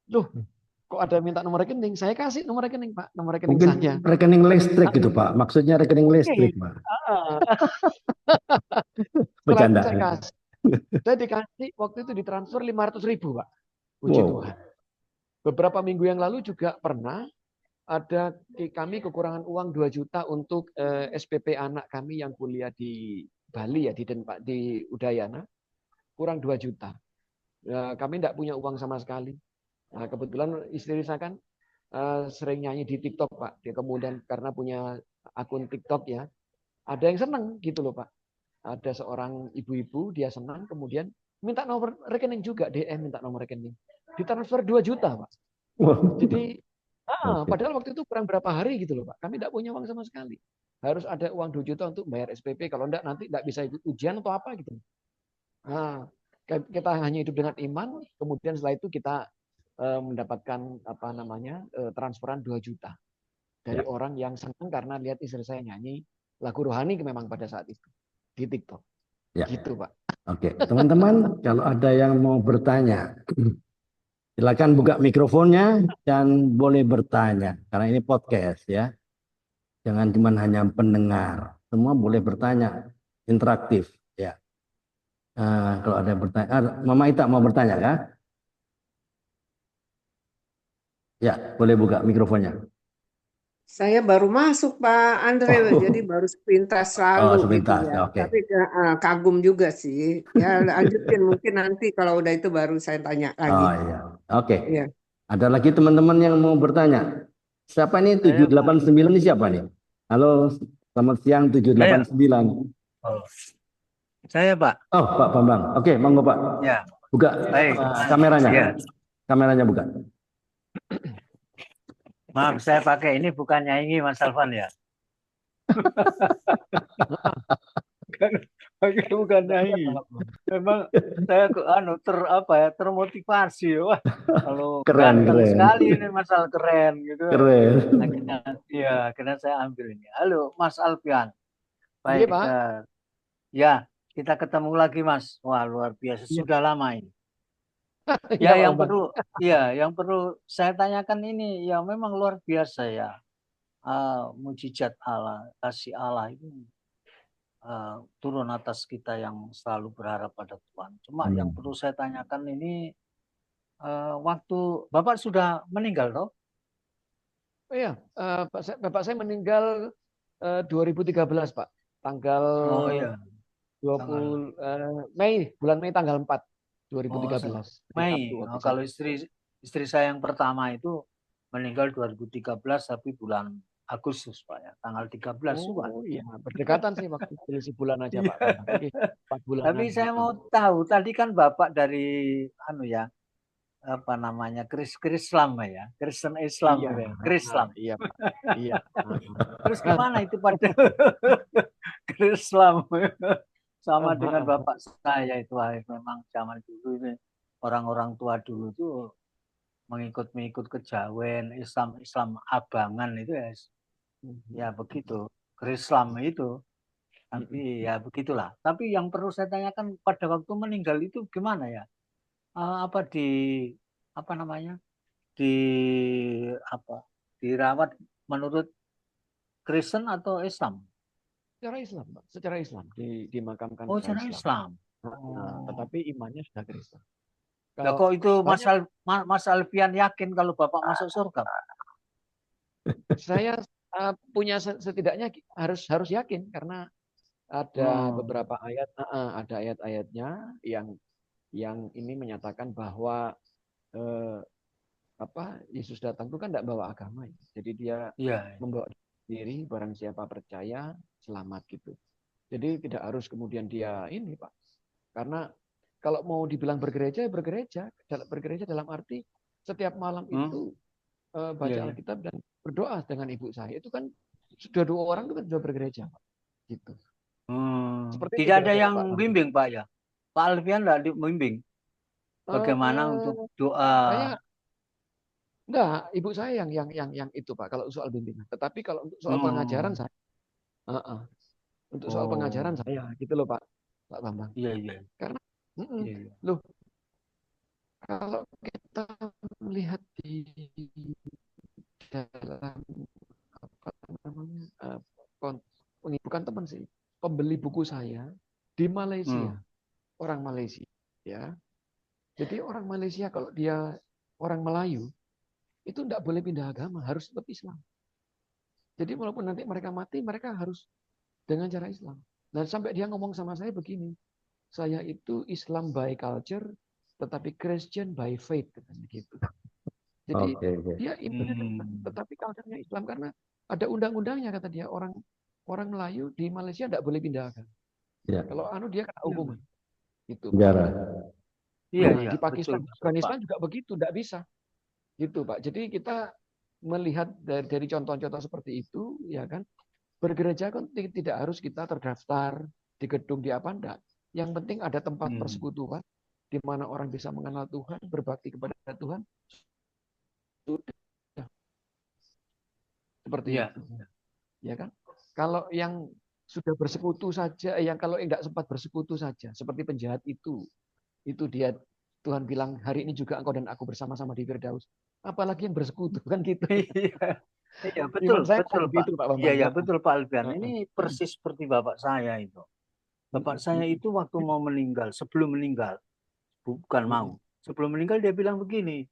Loh, kok ada minta nomor rekening? Saya kasih nomor rekening, Pak. Nomor rekening Mungkin saya. rekening listrik gitu, Pak. Maksudnya rekening listrik, Pak. Setelah itu Bercanda. saya kasih. Saya dikasih, waktu itu ditransfer 500.000, Pak. Puji Tuhan. Beberapa minggu yang lalu juga pernah ada kami kekurangan uang 2 juta untuk SPP anak kami yang kuliah di Bali ya, di Udayana. Kurang 2 juta. Ya, kami tidak punya uang sama sekali. Nah, kebetulan istri saya kan sering nyanyi di TikTok, Pak. Dia kemudian karena punya akun TikTok ya, ada yang senang gitu loh, Pak. Ada seorang ibu-ibu, dia senang, kemudian minta nomor rekening juga, DM minta nomor rekening. Ditransfer 2 juta, Pak. Jadi, padahal waktu itu kurang berapa hari gitu loh, Pak. Kami tidak punya uang sama sekali. Harus ada uang 2 juta untuk bayar SPP, kalau enggak nanti tidak bisa ikut ujian atau apa gitu. Nah, kita hanya hidup dengan iman, kemudian setelah itu kita mendapatkan transferan 2 juta dari orang yang senang karena lihat istri saya nyanyi lagu rohani memang pada saat itu di TikTok. Ya. Gitu, Pak. Oke, teman-teman, kalau ada yang mau bertanya, silakan buka mikrofonnya dan boleh bertanya karena ini podcast ya. Jangan cuma hanya pendengar, semua boleh bertanya, interaktif ya. Kalau ada yang bertanya, Mama Ita mau bertanya ya? Ya, boleh buka mikrofonnya. Saya baru masuk Pak Andre, jadi baru sepintas lalu sepintas, gitu ya. okay. Tapi kagum juga sih. Ya lanjutin mungkin nanti kalau udah itu baru saya tanya lagi. Oh iya, oke. Iya. Ada lagi teman-teman yang mau bertanya. Siapa nih 789 ini siapa nih? Halo, selamat siang 789. Saya Pak. Oh Pak Bambang, oke, monggo Pak. Ya. Buka kameranya. Ya. Kameranya buka. Maaf, saya pakai ini bukan nyanyi Mas Alvan ya. bukan nyanyi. Memang saya termotivasi. Wah, kalau keren. sekali ini Mas Al, keren gitu. Keren. Iya, karena saya ambil ini. Halo Mas Alfian. Baik, Baik, Pak. Ya, kita ketemu lagi, Mas. Wah, luar biasa. Iya, Sudah lama ini. iya Ya, Pak yang Bambang. perlu, yang perlu saya tanyakan ini, ya memang luar biasa ya. Mujizat Allah, kasih Allah itu turun atas kita yang selalu berharap pada Tuhan. Cuma yang perlu saya tanyakan ini, waktu Bapak sudah meninggal, toh? Oh iya, Bapak saya meninggal 2013, Pak. Tanggal Oh iya, tanggal. 20 bulan Mei tanggal 4 Oh, 2013. Hari Sabtu Mei. waktu saya. Kalau istri saya yang pertama itu meninggal 2013 tapi bulan Agustus, Pak ya. Tanggal 13 juga. Oh iya, berdekatan sih waktu selisih bulan aja Pak Iya. Bambang. Oke, 4 Tapi bulanan. saya mau tahu, tadi kan Bapak dari apa namanya? Islam ya. Kristen Islam Iya, gitu ya. Krislam. iya Pak. Iya. Terus gimana itu pada Islam sama dengan bapak saya itu memang zaman dulu ini orang-orang tua dulu tuh mengikut kejawen Islam abangan itu ya begitu Islam itu tapi ya begitulah. Tapi yang perlu saya tanyakan pada waktu meninggal itu gimana ya? Apa apa namanya di apa dirawat menurut Kristen atau Islam? Secara Islam, Pak. Secara Islam dimakamkan Oh, secara cara Islam. Islam. Tetapi imannya sudah Kristen. Ya kok itu Mas Alfian yakin kalau Bapak masuk surga? Saya punya setidaknya harus yakin karena ada beberapa ayat, ada ayat-ayatnya yang ini menyatakan bahwa Yesus datang itu kan tidak bawa agama, jadi dia membawa diri, barang siapa percaya selamat gitu. Jadi tidak harus kemudian dia ini Pak, karena kalau mau dibilang bergereja dalam arti setiap malam itu baca Alkitab dan berdoa dengan ibu saya, itu kan sudah 2 orang itu kan sudah bergereja Pak, gitu. Seperti tidak ada yang bimbing Pak ya? Pak Alfian tidak membimbing bagaimana untuk doa? Enggak, ibu saya yang itu Pak kalau soal bimbingan. Tetapi kalau untuk soal pengajaran saya, untuk soal pengajaran saya gitu loh Pak Bambang. Iya. Karena loh kalau kita melihat di dalam apa namanya bukan teman sih, pembeli buku saya di Malaysia, orang Malaysia ya. Jadi orang Malaysia kalau dia orang Melayu itu tidak boleh pindah agama, harus tetap Islam. Jadi walaupun nanti mereka mati, mereka harus dengan cara Islam. Dan sampai dia ngomong sama saya begini, saya itu Islam by culture, tetapi Christian by faith, gitu. Jadi dia ibadah, tetapi culture-nya Islam karena ada undang-undangnya kata dia, orang Melayu di Malaysia tidak boleh pindah agama. Ya. Kalau dia kena hukuman. Gitu. Iya. Di Pakistan, Afghanistan juga begitu, tidak bisa. Gitu Pak. Jadi kita melihat dari contoh-contoh seperti itu, ya kan, bergereja kan tidak harus kita terdaftar di gedung di apa enggak. Yang penting ada tempat persekutuan di mana orang bisa mengenal Tuhan, berbakti kepada Tuhan. Sudah. Seperti itu. Ya kan? Kalau yang sudah bersekutu saja, yang kalau enggak sempat bersekutu saja, seperti penjahat itu dia Tuhan bilang, hari ini juga engkau dan aku bersama-sama di Firdaus. Apalagi yang bersekutu, kan gitu. Iya, betul Pak. Gitu, Pak Bambang. Iya, betul Pak Alfian. Ini persis seperti bapak saya itu. Bapak saya itu waktu mau meninggal, sebelum meninggal, bukan mau. Sebelum meninggal dia bilang begini,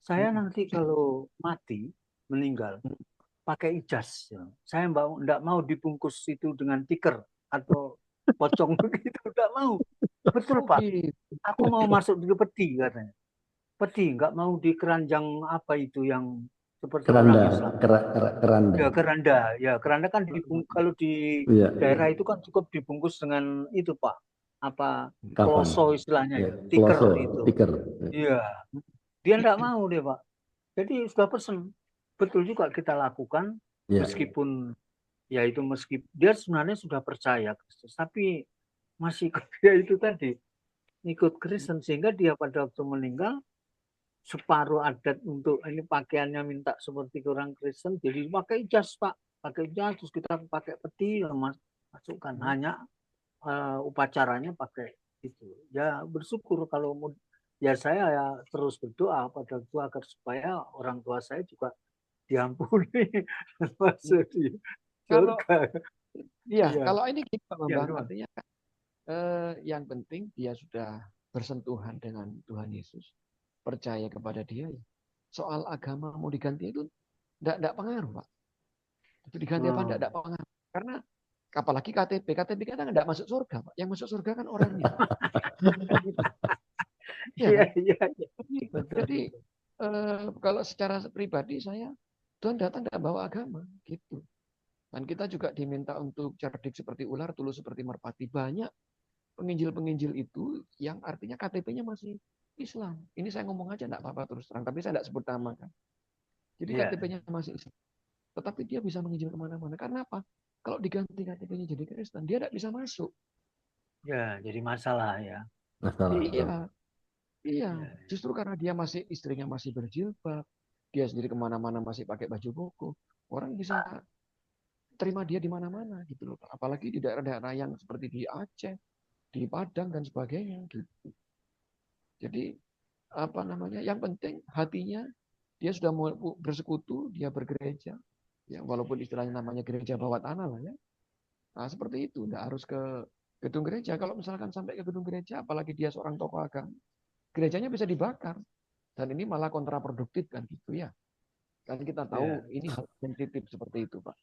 saya nanti kalau mati, meninggal, pakai ijaz. Saya enggak mau dibungkus itu dengan tikar atau pocong begitu, enggak mau. Betul Pak. Aku mau masuk di peti katanya. Peti, enggak mau di keranjang apa itu yang seperti keranda, orang Islam. Keranda. Ya keranda. Ya keranda kan kalau di daerah itu kan cukup dibungkus dengan itu Pak. Apa kloso istilahnya ya. Tikar itu. Iya. Dia enggak mau deh Pak. Jadi sudah pesen. Betul juga kita lakukan meskipun ya itu meskipun dia sebenarnya sudah percaya Kristus, tapi masih dia itu tadi ikut Kristen sehingga dia pada waktu meninggal separuh adat untuk ini pakaiannya minta seperti orang Kristen, jadi pakai jas Pak, pakai jas terus kita pakai peti masukkan hanya upacaranya pakai itu. Ya bersyukur kalau ya saya ya terus berdoa pada Tuhan agar supaya orang tua saya juga diampuni masuk di Kalau surga. iya, Iya. kalau ini gitu Pak Ya, Bambang, artinya yang penting dia sudah bersentuhan dengan Tuhan Yesus, percaya kepada dia. Soal agama mau diganti itu enggak pengaruh, Pak. Itu diganti apa enggak pengaruh. Karena apalagi KTP kita kan enggak masuk surga, Pak. Yang masuk surga kan orangnya. Iya, kan? iya, iya. Jadi kalau secara pribadi saya Tuhan datang enggak bawa agama gitu. Dan kita juga diminta untuk cerdik seperti ular, tulus seperti merpati. Banyak penginjil-penginjil itu yang artinya KTP-nya masih Islam. Ini saya ngomong aja enggak apa-apa terus terang, tapi saya enggak sebut nama kan. Jadi KTP-nya masih Islam. Tetapi dia bisa menginjil kemana-mana. Karena apa? Kalau diganti KTP-nya jadi Kristen, dia tidak bisa masuk. Ya, jadi masalah ya. Masalah. Iya. Justru karena dia istrinya masih berjilbab, dia sendiri kemana-mana masih pakai baju koko, orang bisa terima dia di mana-mana gitu loh. Apalagi di daerah-daerah yang seperti di Aceh, di Padang dan sebagainya gitu. Jadi apa namanya? Yang penting hatinya dia sudah mau bersekutu, dia bergereja. Ya, walaupun istilahnya namanya gereja bawah tanah lah ya. Nah, seperti itu, enggak harus ke gedung gereja. Kalau misalkan sampai ke gedung gereja, apalagi dia seorang tokoh agama, gerejanya bisa dibakar. Dan ini malah kontraproduktif kan gitu ya. Kan kita tahu ini hal sensitif seperti itu, Pak.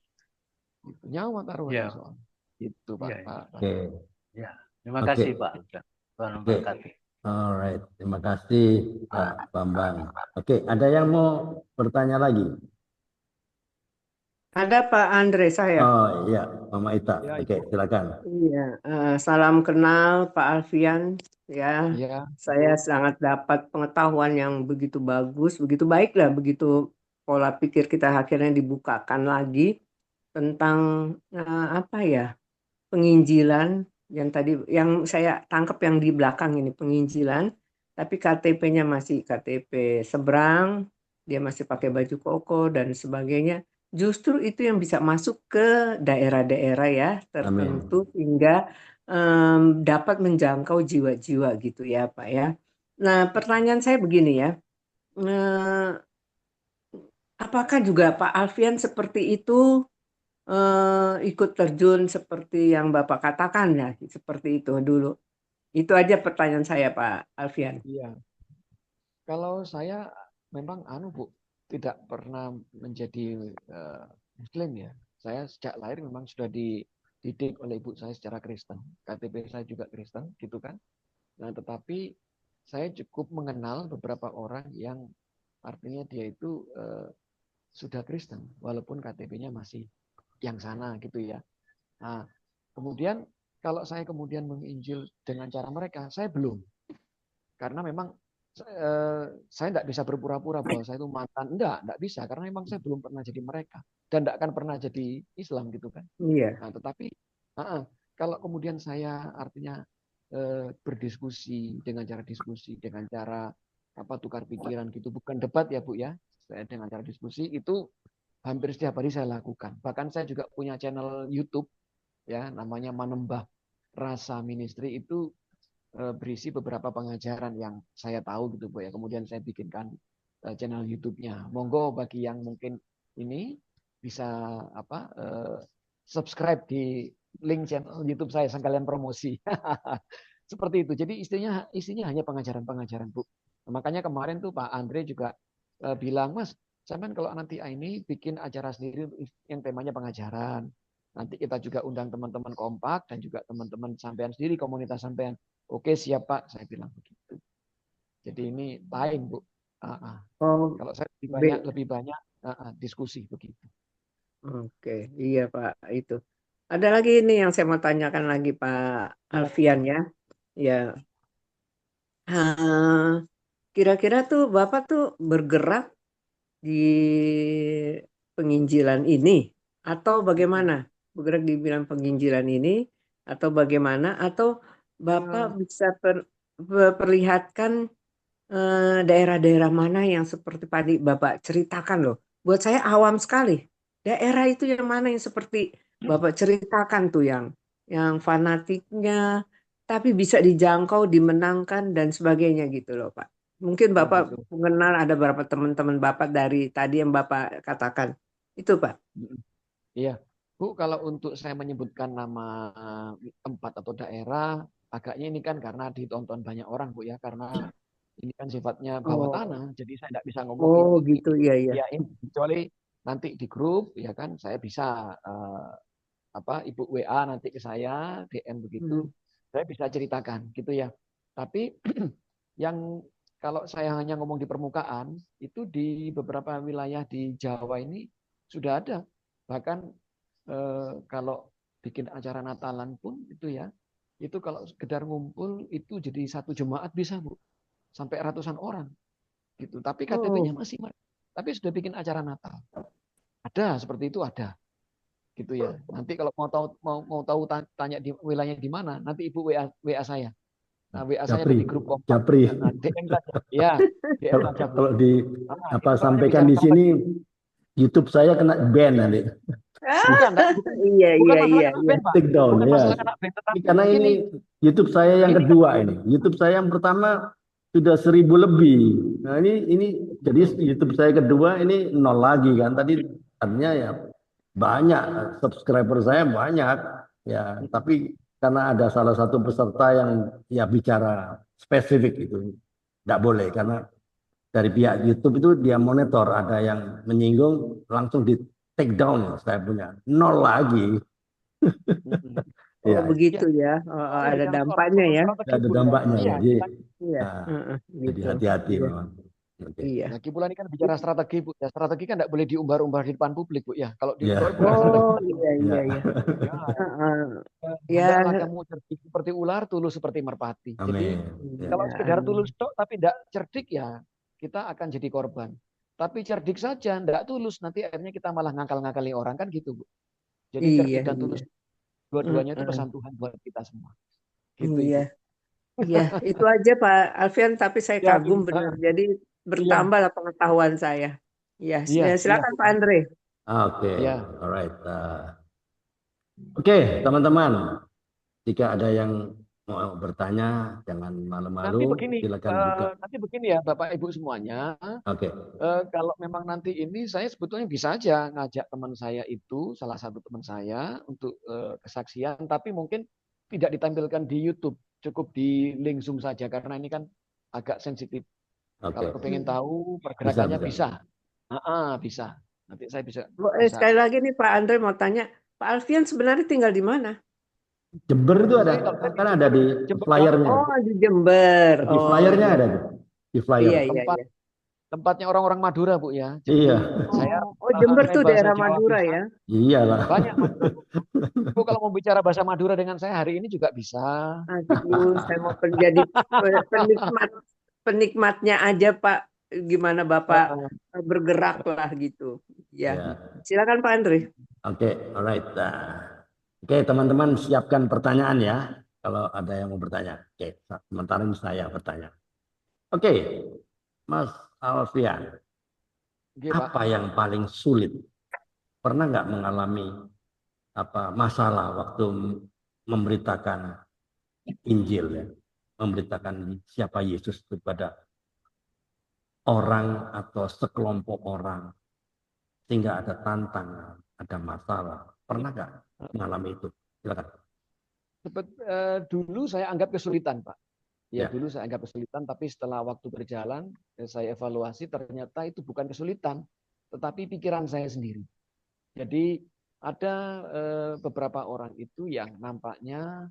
Gitu. Nyawa taruhannya soal. Itu, Pak. Oke. Ya, terima kasih, Pak. Tuhan memberkati. Alright, terima kasih Pak Bambang. Oke, ada yang mau bertanya lagi? Ada Pak Andre saya. Oh iya, Mama Ita. Oke, silakan. Iya, salam kenal Pak Alfian. Ya, saya sangat dapat pengetahuan yang begitu bagus, begitu baik lah, begitu pola pikir kita akhirnya dibukakan lagi tentang apa ya, penginjilan yang tadi, yang saya tangkap yang di belakang ini penginjilan, tapi KTP-nya masih KTP seberang, dia masih pakai baju koko dan sebagainya. Justru itu yang bisa masuk ke daerah-daerah ya tertentu hingga dapat menjangkau jiwa-jiwa gitu ya Pak ya. Nah pertanyaan saya begini ya, apakah juga Pak Alfian seperti itu ikut terjun seperti yang Bapak katakan ya, seperti itu dulu. Itu aja pertanyaan saya Pak Alfian. Iya. Kalau saya memang Bu, tidak pernah menjadi Muslim ya. Saya sejak lahir memang sudah dididik oleh ibu saya secara Kristen. KTP saya juga Kristen, gitu kan. Nah, tetapi saya cukup mengenal beberapa orang yang artinya dia itu sudah Kristen, walaupun KTP-nya masih yang sana, gitu ya. Nah, kemudian kalau saya kemudian menginjil dengan cara mereka, saya belum. Karena memang saya tidak bisa berpura-pura bahwa saya itu mantan. Enggak bisa. Karena memang saya belum pernah jadi mereka. Dan tidak akan pernah jadi Islam gitu kan. Iya. Nah, tetapi kalau kemudian saya artinya berdiskusi dengan cara diskusi, dengan cara tukar pikiran gitu. Bukan debat ya Bu ya. Saya dengan cara diskusi itu hampir setiap hari saya lakukan. Bahkan saya juga punya channel YouTube ya, namanya Manembah Rasa Ministry, itu berisi beberapa pengajaran yang saya tahu gitu Bu ya. Kemudian saya bikinkan channel YouTube-nya. Monggo bagi yang mungkin ini bisa subscribe di link channel YouTube saya sekalian promosi. Seperti itu. Jadi isinya hanya pengajaran-pengajaran Bu. Nah, makanya kemarin tuh Pak Andre juga bilang, Mas, sampean kalau nanti ini bikin acara sendiri yang temanya pengajaran. Nanti kita juga undang teman-teman kompak dan juga teman-teman sampean sendiri, komunitas sampean. Oke, siap Pak, saya bilang begitu. Jadi ini lain Bu. Kalau saya lebih banyak diskusi begitu. Oke, iya Pak itu. Ada lagi ini yang saya mau tanyakan lagi Pak Alfian ya. Ya, kira-kira tuh Bapak tuh bergerak di penginjilan ini atau bagaimana? Bergerak di bidang penginjilan ini atau bagaimana? Atau Bapak bisa perlihatkan daerah-daerah mana yang seperti tadi Bapak ceritakan loh. Buat saya awam sekali. Daerah itu yang mana yang seperti Bapak ceritakan tuh yang yang fanatiknya, tapi bisa dijangkau, dimenangkan dan sebagainya gitu loh Pak. Mungkin Bapak mengenal ada beberapa teman-teman Bapak dari tadi yang Bapak katakan. Itu Pak. Iya. Bu, kalau untuk saya menyebutkan nama tempat atau daerah, agaknya ini kan karena ditonton banyak orang Bu ya, karena ini kan sifatnya bawah tanah, jadi saya tidak bisa ngomong Oh gitu, iya iya. Ya, kecuali nanti di grup ya kan, saya bisa Ibu WA nanti ke saya, DM begitu, saya bisa ceritakan gitu ya. Tapi yang kalau saya hanya ngomong di permukaan, itu di beberapa wilayah di Jawa ini sudah ada. Bahkan kalau bikin acara Natalan pun itu ya, itu kalau sekedar ngumpul itu jadi satu jemaat bisa Bu, sampai ratusan orang gitu. Tapi KTP-nya masih, tapi sudah bikin acara Natal. Ada seperti itu, ada gitu ya. Nanti kalau mau tahu tanya di wilayahnya di mana, nanti Ibu WA saya. Nah, WA saya di grup kompak. Japri. Nah, DM saja. Ya, DM saja. Kalau di sampaikan di sini YouTube saya kena ban nanti. Bukan iya. Take down ya. Karena ini YouTube saya yang kedua ini. YouTube saya yang pertama sudah 1000 lebih. Nah ini jadi YouTube saya kedua ini 0 lagi kan. Tadi artinya ya banyak subscriber saya banyak ya. Tapi karena ada salah satu peserta yang ya bicara spesifik itu tidak boleh karena dari pihak YouTube itu dia monitor, ada yang menyinggung langsung di take down, saya punya 0 lagi. Ya. Begitu ya, ada dampaknya ya. Ada dampaknya ya. Jadi hati-hati memang. Iya. Lagi pula ini kan bicara strategi Bu. Ya, strategi kan tidak boleh diumbar-umbar di depan publik Bu ya. Kalau di iya. Ya. Kamu cerdik seperti ular, tulus seperti merpati. Jadi kalau sekedar tulus tok tapi tidak cerdik ya kita akan jadi korban. Tapi cerdik saja, tidak tulus, nanti akhirnya kita malah ngakal-ngakali orang kan gitu Bu. Jadi cerdik dan tulus dua-duanya itu pesan Tuhan buat kita semua. Gitu, iya. Iya, itu aja Pak Alfian, tapi saya kagum benar. Jadi bertambahlah pengetahuan saya. Ya, silakan Pak Andre. Oke, alright. Oke, teman-teman, jika ada yang mau bertanya, jangan malu-malu. Silakan buka. Nanti begini ya, Bapak Ibu semuanya. Kalau memang nanti ini saya sebetulnya bisa aja ngajak teman saya itu, salah satu teman saya untuk kesaksian, tapi mungkin tidak ditampilkan di YouTube, cukup di link Zoom saja karena ini kan agak sensitif. Kalau kepengen tahu pergerakannya bisa. Bisa. Nanti saya bisa. Sekali lagi nih Pak Andre mau tanya, Pak Alfian sebenarnya tinggal di mana? Jember itu ada, kan ada di flyernya. Oh, di Jember. Di flyernya ada di flyer. Iya. Tempatnya orang-orang Madura Bu ya. Jadi Jember tuh daerah Madura ya. Iyalah. Banyak. Bu kalau mau bicara bahasa Madura dengan saya hari ini juga bisa. Aduh, saya mau menjadi penikmatnya aja Pak. Gimana Bapak bergerak lah gitu. Ya. Silakan Pak Andre. Oke, alright. Oke, teman-teman siapkan pertanyaan ya. Kalau ada yang mau bertanya. Oke, sementara ini saya bertanya. Oke, Mas Alfian. Apa yang paling sulit? Pernah nggak mengalami masalah waktu memberitakan Injil ya? Memberitakan siapa Yesus kepada orang atau sekelompok orang sehingga ada tantangan, ada masalah. Pernah nggak mengalami itu? Silakan. Dulu saya anggap kesulitan, Pak. Ya, dulu saya anggap kesulitan, tapi setelah waktu berjalan, saya evaluasi ternyata itu bukan kesulitan, tetapi pikiran saya sendiri. Jadi ada beberapa orang itu yang nampaknya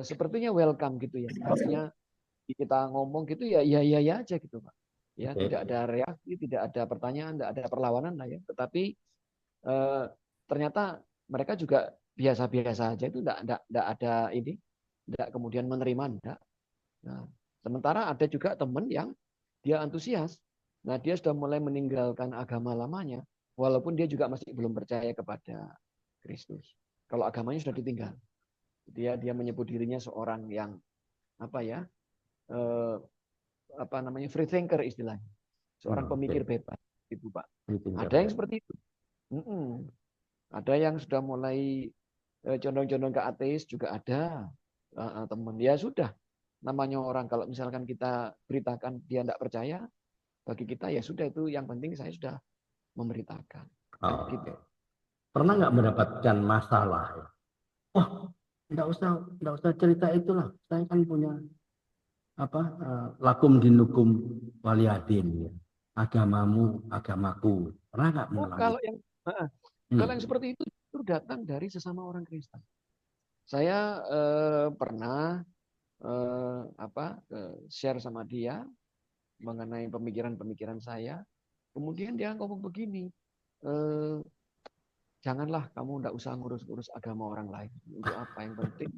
sepertinya welcome gitu ya. Maksudnya kita ngomong gitu ya aja gitu, Pak. Ya, tidak ada reaksi, tidak ada pertanyaan, tidak ada perlawanan lah ya. Tetapi ternyata mereka juga biasa-biasa aja, itu tidak ada ini, tidak kemudian menerima, tidak. Nah, sementara ada juga teman yang dia antusias. Nah, dia sudah mulai meninggalkan agama lamanya, walaupun dia juga masih belum percaya kepada Kristus. Kalau agamanya sudah ditinggal, dia menyebut dirinya seorang yang free thinker istilahnya, seorang pemikir bebas, itu Pak. Ada yang seperti itu. Ada yang sudah mulai condong-condong ke ateis juga ada teman. Ya sudah, namanya orang kalau misalkan kita beritakan dia tidak percaya, bagi kita ya sudah, itu yang penting saya sudah memberitakan. Oh, Gitu. Pernah nggak mendapatkan masalah? Oh, nggak usah cerita itulah. Saya kan punya lakum dinukum waliyadin, ya. Agamamu, agamaku. Pernah nggak mengalami? Kalau yang seperti itu datang dari sesama orang Kristen. Saya pernah share sama dia mengenai pemikiran-pemikiran saya. Kemudian dia ngomong begini, janganlah kamu nggak usah ngurus-ngurus agama orang lain. Untuk apa? Yang penting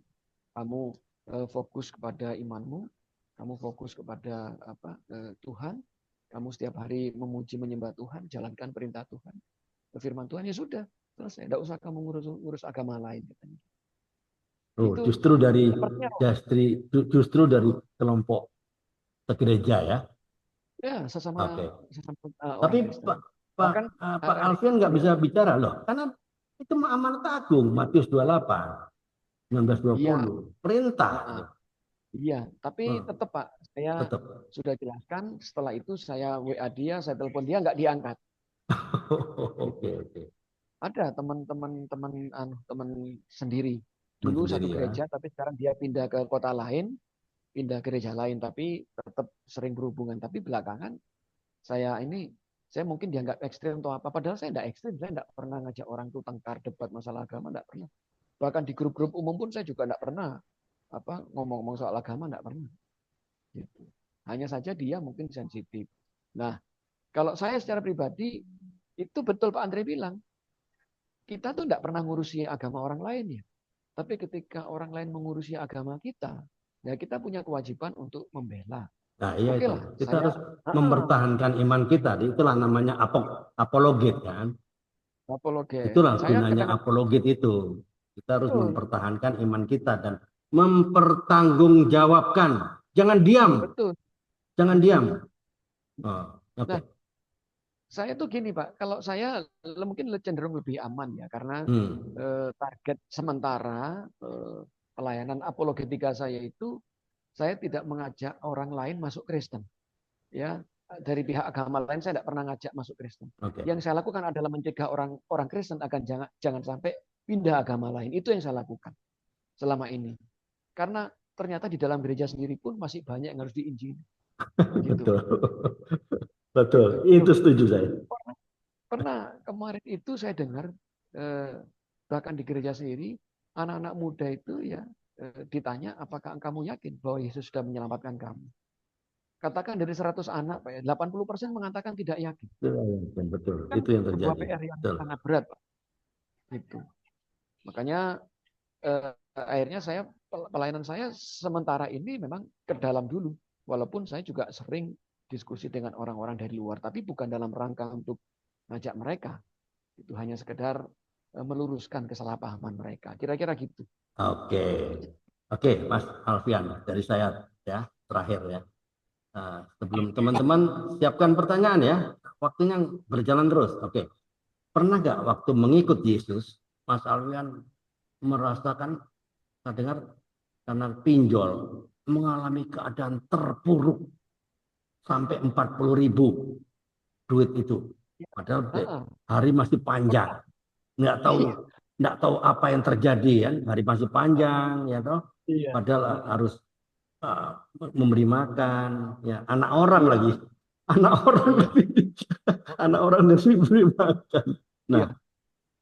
kamu fokus kepada imanmu, kamu fokus kepada Tuhan, kamu setiap hari memuji menyembah Tuhan, jalankan perintah Tuhan, firman Tuhan, ya sudah, selesai. Nggak usah kamu ngurus urus agama lain. Oh, justru dari kelompok gereja ya? Ya, sesama. Tapi Pak Alfian nggak bisa bicara loh, karena itu amanat agung, Matius 28, 19-20, ya. Perintah. Iya, tapi tetap Pak, saya sudah jelaskan. Setelah itu saya WA dia, saya telepon dia, nggak diangkat. Oke. Ada teman sendiri. Dulu satu gereja, tapi sekarang dia pindah ke kota lain, pindah gereja lain, tapi tetap sering berhubungan. Tapi belakangan saya mungkin dianggap ekstrim atau apa, padahal saya tidak ekstrim, saya tidak pernah ngajak orang tuh tengkar debat masalah agama, tidak pernah. Bahkan di grup-grup umum pun saya juga tidak pernah ngomong-ngomong soal agama, tidak pernah. Gitu. Hanya saja dia mungkin sensitif. Nah, kalau saya secara pribadi, itu betul Pak Andre bilang, kita tuh tidak pernah ngurusi agama orang lain ya. Tapi ketika orang lain mengurusi agama kita, ya kita punya kewajiban untuk membela. Nah, iya itu. Kita harus mempertahankan iman kita. Itulah namanya apologet kan. Apologet. Itulah gunanya apologet itu. Kita harus mempertahankan iman kita dan mempertanggungjawabkan. Jangan diam. Betul. Jangan diam. Nah, saya tuh gini Pak, kalau saya mungkin cenderung lebih aman ya, karena target sementara pelayanan apologetika saya itu, saya tidak mengajak orang lain masuk Kristen. Ya, dari pihak agama lain saya tidak pernah ngajak masuk Kristen. Yang saya lakukan adalah mencegah orang Kristen akan jangan sampai pindah agama lain. Itu yang saya lakukan selama ini. Karena ternyata di dalam gereja sendiri pun masih banyak yang harus diinjili. Gitu. Betul. Itu setuju saya. Pernah kemarin itu saya dengar bahkan di gereja sendiri anak-anak muda itu ya ditanya, apakah kamu yakin bahwa Yesus sudah menyelamatkan kamu? Katakan dari 100 anak, Pak, 80% mengatakan tidak yakin. Betul. Kan itu yang terjadi. Sebuah PR yang sangat berat, Pak. Itu. Makanya akhirnya pelayanan saya sementara ini memang ke dalam dulu. Walaupun saya juga sering diskusi dengan orang-orang dari luar, tapi bukan dalam rangka untuk ngajak mereka. Itu hanya sekedar meluruskan kesalahpahaman mereka. Kira-kira gitu. Oke, Mas Alfian, dari saya ya terakhir ya. Sebelum teman-teman siapkan pertanyaan ya, waktunya berjalan terus. Oke, pernah nggak waktu mengikut Yesus, Mas Alfian merasakan, saya dengar karena pinjol mengalami keadaan terpuruk sampai 40.000 duit itu, padahal hari masih panjang, nggak tahu apa yang terjadi kan, hari masih panjang ya toh, padahal harus memberi makan ya anak orang lagi, anak orang dan diberi makan. Nah,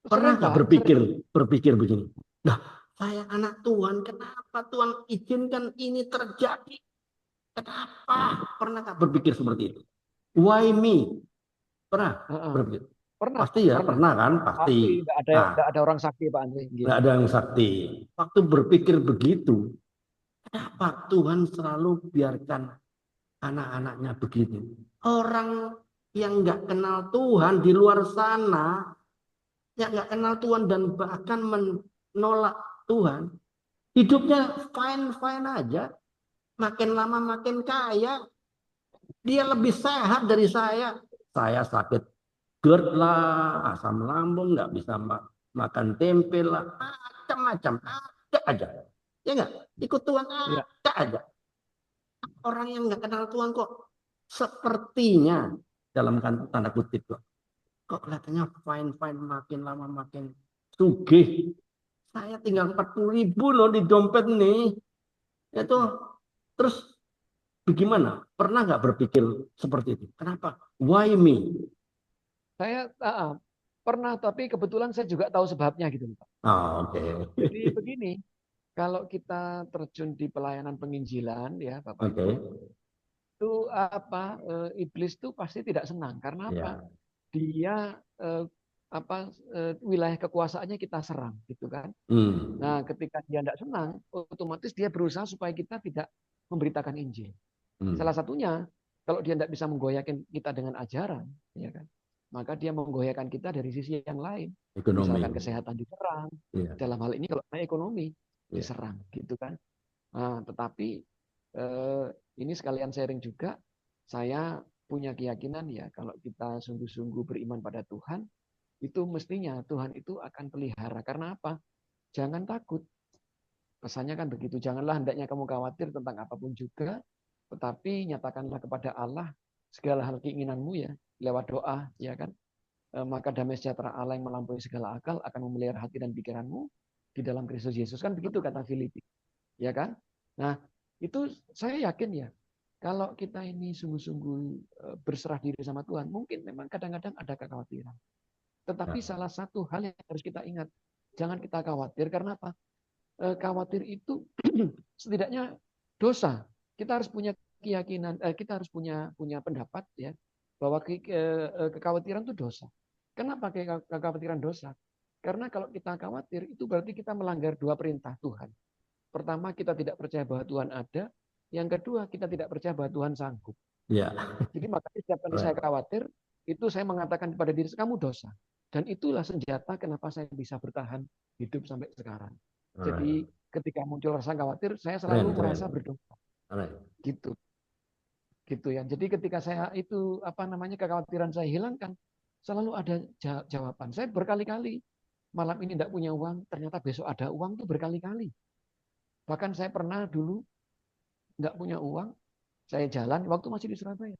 pernah nggak berpikir begini, nah saya anak Tuhan, kenapa Tuhan izinkan ini terjadi? Kenapa? Pernah nggak berpikir seperti itu? Why me? Pernah berpikir? Pernah. Pasti ya, pernah kan? Pasti. Nggak ada orang sakti Pak Andri. Nggak ada yang sakti. Waktu berpikir begitu, kenapa Tuhan selalu biarkan anak-anaknya begitu? Orang yang nggak kenal Tuhan di luar sana, yang nggak kenal Tuhan dan bahkan menolak Tuhan, hidupnya fine-fine aja. Makin lama makin kaya. Dia lebih sehat dari saya. Saya sakit GERD lah, asam lambung, nggak bisa makan tempe lah. macam-macam, ada aja. Ya nggak? Ikut Tuhan ada aja. Orang yang nggak kenal Tuhan kok sepertinya dalam tanda kutip kok kelihatannya fine makin lama makin sugih. Saya tinggal 40.000 loh di dompet nih. Itu terus bagaimana? Pernah nggak berpikir seperti itu? Kenapa? Why me? Saya pernah, tapi kebetulan saya juga tahu sebabnya gitu, Pak. Oke. Jadi begini, kalau kita terjun di pelayanan penginjilan ya, Bapak Ibu, itu iblis itu pasti tidak senang karena apa? Dia wilayah kekuasaannya kita serang gitu kan. Nah, ketika dia tidak senang, otomatis dia berusaha supaya kita tidak memberitakan Injil. Salah satunya, kalau dia tidak bisa menggoyahkan kita dengan ajaran, ya kan, maka dia menggoyahkan kita dari sisi yang lain. Ekonomi. Misalkan kesehatan diserang, dalam hal ini kalau ekonomi diserang, gitu kan. Nah, tetapi ini sekalian sharing juga, saya punya keyakinan ya, kalau kita sungguh-sungguh beriman pada Tuhan, itu mestinya Tuhan itu akan pelihara. Karena apa? Jangan takut. Pesannya kan begitu. Janganlah hendaknya kamu khawatir tentang apapun juga, tetapi nyatakanlah kepada Allah segala hal keinginanmu ya, lewat doa, ya kan. Maka damai sejahtera Allah yang melampaui segala akal akan memelihara hati dan pikiranmu di dalam Kristus Yesus. Kan begitu kata Filipi. Ya kan? Nah, itu saya yakin ya, kalau kita ini sungguh-sungguh berserah diri sama Tuhan, mungkin memang kadang-kadang ada kekhawatiran. Tetapi salah satu hal yang harus kita ingat, jangan kita khawatir karena apa? Khawatir itu setidaknya dosa. Kita harus punya keyakinan, kita harus punya pendapat ya bahwa kekhawatiran itu dosa. Kenapa kekhawatiran dosa? Karena kalau kita khawatir itu berarti kita melanggar dua perintah Tuhan. Pertama, kita tidak percaya bahwa Tuhan ada. Yang kedua, kita tidak percaya bahwa Tuhan sanggup. Jadi makanya setiap kali saya khawatir, itu saya mengatakan kepada diri kamu dosa. Dan itulah senjata kenapa saya bisa bertahan hidup sampai sekarang. Jadi ketika muncul rasa khawatir, saya selalu merasa berdosa. Gitu. Gitu ya. Jadi ketika saya itu kekhawatiran saya hilangkan, selalu ada jawaban. Saya berkali-kali malam ini tidak punya uang, ternyata besok ada uang tuh berkali-kali. Bahkan saya pernah dulu nggak punya uang, saya jalan waktu masih di Surabaya.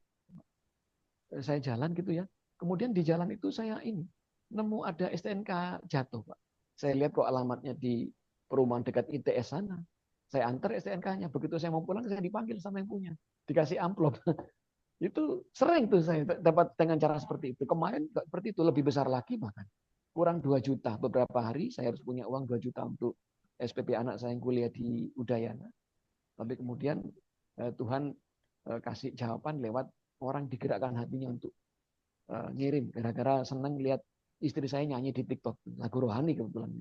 Saya jalan gitu ya. Kemudian di jalan itu saya nemu ada STNK jatuh, Pak. Saya lihat kok alamatnya di perumahan dekat ITS sana. Saya antar STNK-nya. Begitu saya mau pulang, saya dipanggil sama yang punya. Dikasih amplop. Itu sering tuh saya dapat dengan cara seperti itu. Kemarin seperti itu, lebih besar lagi bahkan. Kurang 2 juta. Beberapa hari saya harus punya uang 2 juta untuk SPP anak saya yang kuliah di Udayana. Tapi kemudian Tuhan kasih jawaban lewat orang digerakkan hatinya untuk ngirim. Gara-gara senang lihat istri saya nyanyi di TikTok. Lagu rohani kebetulan.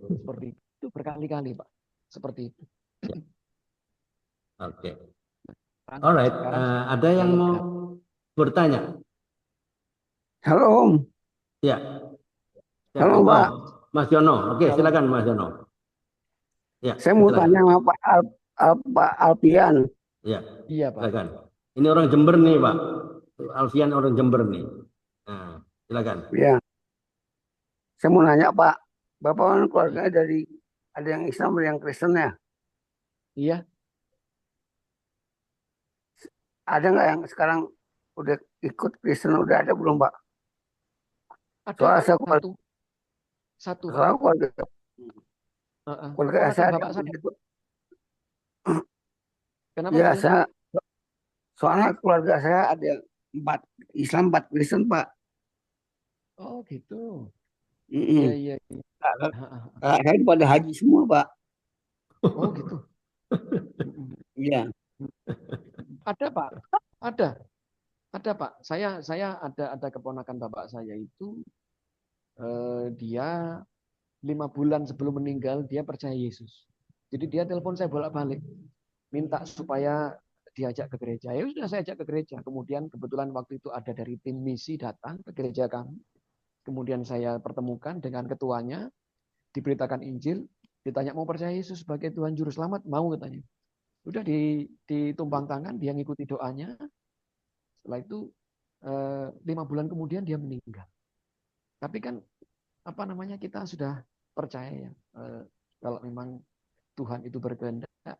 Seperti itu berkali-kali, Pak. Seperti itu. Oke. Alright. Ada yang mau bertanya? Halo Om. Ya. Halo Pak. Mas Yono. Oke, silakan Mas Yono. Ya, saya mau tanya sama Pak Alfian. Ya, iya Pak. Silakan. Ini orang Jember nih Pak. Alfian orang Jember nih. Nah, silakan. Ya. Saya mau nanya Pak, Bapak kan keluarganya dari ada yang Islam ada yang Kristen ya? Iya. Ada nggak yang sekarang udah ikut Kristen, udah ada belum Pak? Ada satu. Soal keluarga. Keluarga saya Bapak saya. Kenapa? Ya, soalnya keluarga saya ada 4 Islam, 4 Kristen Pak. Oh gitu. Iya. Saya pada haji semua Pak. Oh gitu. Iya. Ada Pak. Ada Pak. Saya ada keponakan bapak saya itu dia 5 bulan sebelum meninggal dia percaya Yesus. Jadi dia telepon saya bolak-balik minta supaya diajak ke gereja. Ya sudah saya ajak ke gereja. Kemudian kebetulan waktu itu ada dari tim misi datang ke gereja kami. Kemudian saya pertemukan dengan ketuanya, diberitakan Injil, ditanya mau percaya Yesus sebagai Tuhan Juru Selamat, mau katanya. Udah ditumpang tangan, dia ngikuti doanya. Setelah itu 5 bulan kemudian dia meninggal. Tapi kan kita sudah percaya ya, kalau memang Tuhan itu berkehendak,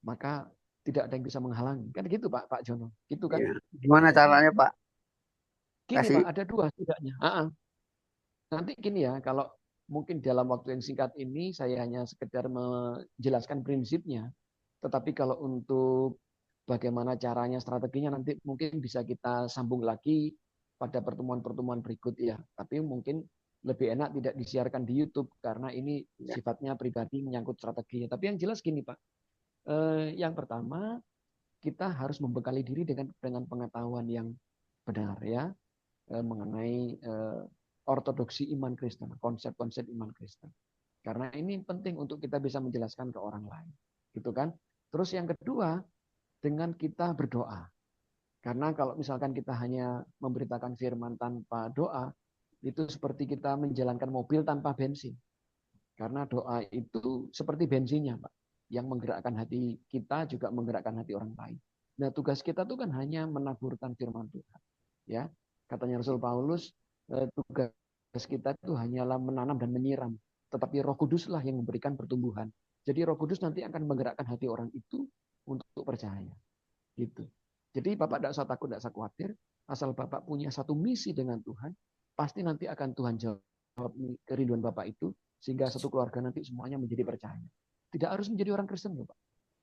maka tidak ada yang bisa menghalangi. Kan gitu Pak Jono, gitu kan? Ya. Gimana caranya Pak? Gini Pak, ada dua setidaknya. Nanti gini ya, kalau mungkin dalam waktu yang singkat ini saya hanya sekedar menjelaskan prinsipnya. Tetapi kalau untuk bagaimana caranya, strateginya nanti mungkin bisa kita sambung lagi pada pertemuan-pertemuan berikut ya. Tapi mungkin lebih enak tidak disiarkan di YouTube karena ini sifatnya pribadi menyangkut strateginya. Tapi yang jelas gini Pak, yang pertama kita harus membekali diri dengan pengetahuan yang benar ya mengenai ortodoksi iman Kristen, konsep-konsep iman Kristen. Karena ini penting untuk kita bisa menjelaskan ke orang lain, gitu kan? Terus yang kedua, dengan kita berdoa. Karena kalau misalkan kita hanya memberitakan firman tanpa doa, itu seperti kita menjalankan mobil tanpa bensin. Karena doa itu seperti bensinnya, Pak. Yang menggerakkan hati kita juga menggerakkan hati orang lain. Nah, tugas kita tuh kan hanya menaburkan firman Tuhan. Ya, katanya Rasul Paulus, tugas kita itu hanyalah menanam dan menyiram. Tetapi Roh Kuduslah yang memberikan pertumbuhan. Jadi Roh Kudus nanti akan menggerakkan hati orang itu untuk percaya. Gitu. Jadi Bapak tidak usah takut, tidak usah khawatir. Asal Bapak punya satu misi dengan Tuhan, pasti nanti akan Tuhan jawab kerinduan Bapak itu, sehingga satu keluarga nanti semuanya menjadi percaya. Tidak harus menjadi orang Kristen, Bapak.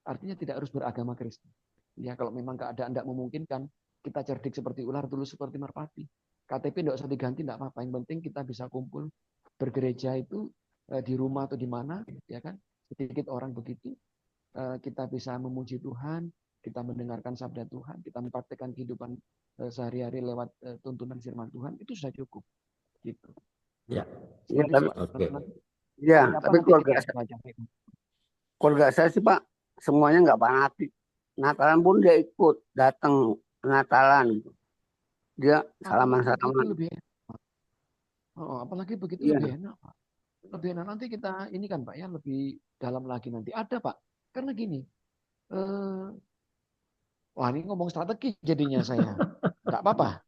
Artinya tidak harus beragama Kristen. Ya, kalau memang keadaan tidak memungkinkan, kita cerdik seperti ular, tulus seperti merpati. KTP tidak usah diganti, tidak apa-apa. Yang penting kita bisa kumpul bergereja itu di rumah atau di mana, ya kan? Sedikit orang begitu, kita bisa memuji Tuhan, kita mendengarkan sabda Tuhan, kita mempraktikkan kehidupan sehari-hari lewat tuntunan firman Tuhan, itu sudah cukup. Gitu. Ya. Ya, tapi, okay. Ya, tapi keluarga saya sih Pak, semuanya nggak fanatik. Natalan pun dia ikut, datang Natalan gitu. Dia salaman-salaman. Apalagi begitu lebih enak, Pak. Lebih enak nanti kita ini kan Pak ya, lebih dalam lagi nanti. Ada Pak, karena gini, wah ini ngomong strategi jadinya saya. Nggak apa-apa.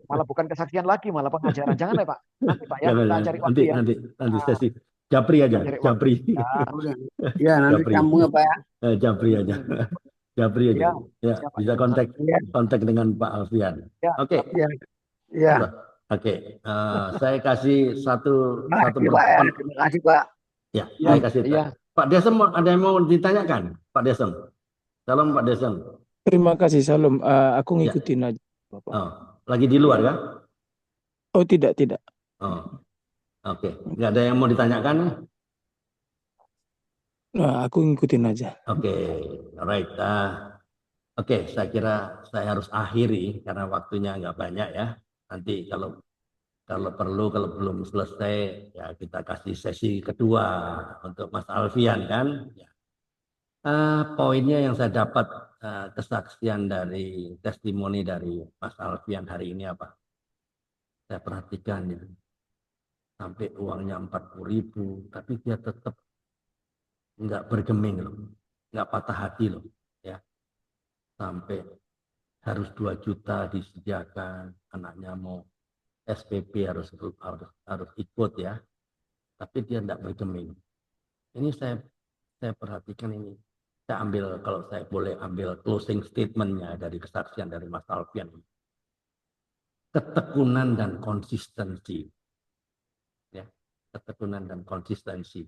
Malah bukan kesaksian lagi, malah pengajaran. Jangan ya Pak. Nanti Pak ya, kita cari waktu ya. Nanti sesi. Japri aja, Japri. Ya, nanti sambung ya Pak ya. Japri aja. Japri aja. Ya, bisa kontak dengan Pak Alfian. Oke. Ya. Oke. Saya kasih satu terima kasih Pak. Ya, saya kasih. Pak Desem ada yang mau ditanyakan? Pak Desem. Salam Pak Desem. Terima kasih, Salam. Aku ngikutin aja, Bapak. Lagi di luar kan? Oh, tidak. Oke. Nggak ada yang mau ditanyakan? Nah, aku ngikutin aja. Oke. Alright. Oke, saya kira saya harus akhiri karena waktunya nggak banyak ya. Nanti kalau perlu, kalau belum selesai, ya kita kasih sesi kedua untuk Mas Alfian kan. Ya. Poinnya yang saya dapat kesaksian dari testimoni dari Mas Alfian hari ini apa? Saya perhatikan ya, sampai uangnya 40.000, tapi dia tetap nggak bergeming loh, nggak patah hati loh, ya. Sampai harus 2 juta disediakan, anaknya mau SPP harus ikut ya, tapi dia nggak bergeming. Ini saya perhatikan ini. Saya ambil, kalau saya boleh ambil closing statement-nya dari kesaksian dari Mas Alfian. Ketekunan dan konsistensi. Ya, ketekunan dan konsistensi.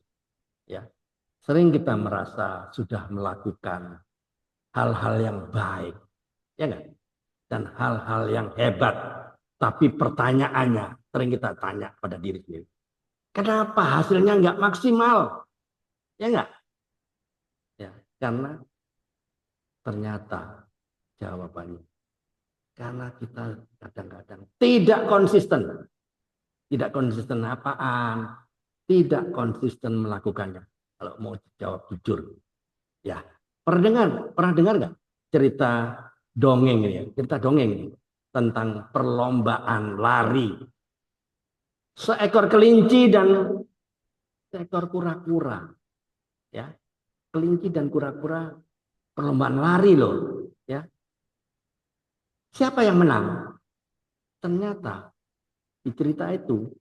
Ya. Sering kita merasa sudah melakukan hal-hal yang baik. Ya enggak? Dan hal-hal yang hebat. Tapi pertanyaannya sering kita tanya pada diri sendiri. Kenapa hasilnya enggak maksimal? Ya enggak? Ya, karena ternyata jawabannya karena kita kadang-kadang tidak konsisten. Tidak konsisten apaan? Tidak konsisten melakukannya. Kalau mau jawab jujur. Ya, pernah dengar nggak cerita dongeng ini? Cerita dongeng ini tentang perlombaan lari. Seekor kelinci dan seekor kura-kura. Ya. Kelinci dan kura-kura perlombaan lari loh, ya. Siapa yang menang? Ternyata di cerita itu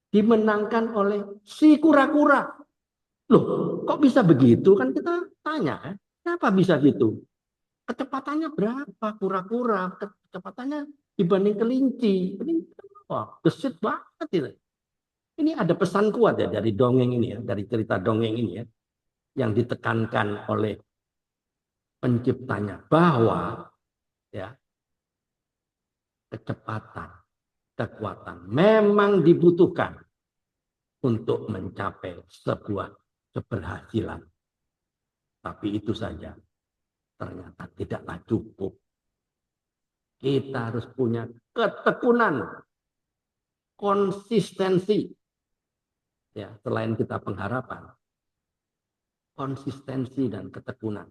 dimenangkan oleh si kura-kura. Loh, kok bisa begitu? Kan kita tanya, kenapa bisa gitu? Kecepatannya berapa kura-kura? Kecepatannya dibanding kelinci. Ini wah, gesit banget ini. Ini ada pesan kuat ya dari dongeng ini ya, dari cerita dongeng ini ya, yang ditekankan oleh penciptanya bahwa ya kecepatan, kekuatan memang dibutuhkan untuk mencapai sebuah keberhasilan. Tapi itu saja ternyata tidaklah cukup. Kita harus punya ketekunan, konsistensi. Ya, selain kita pengharapan, konsistensi dan ketekunan.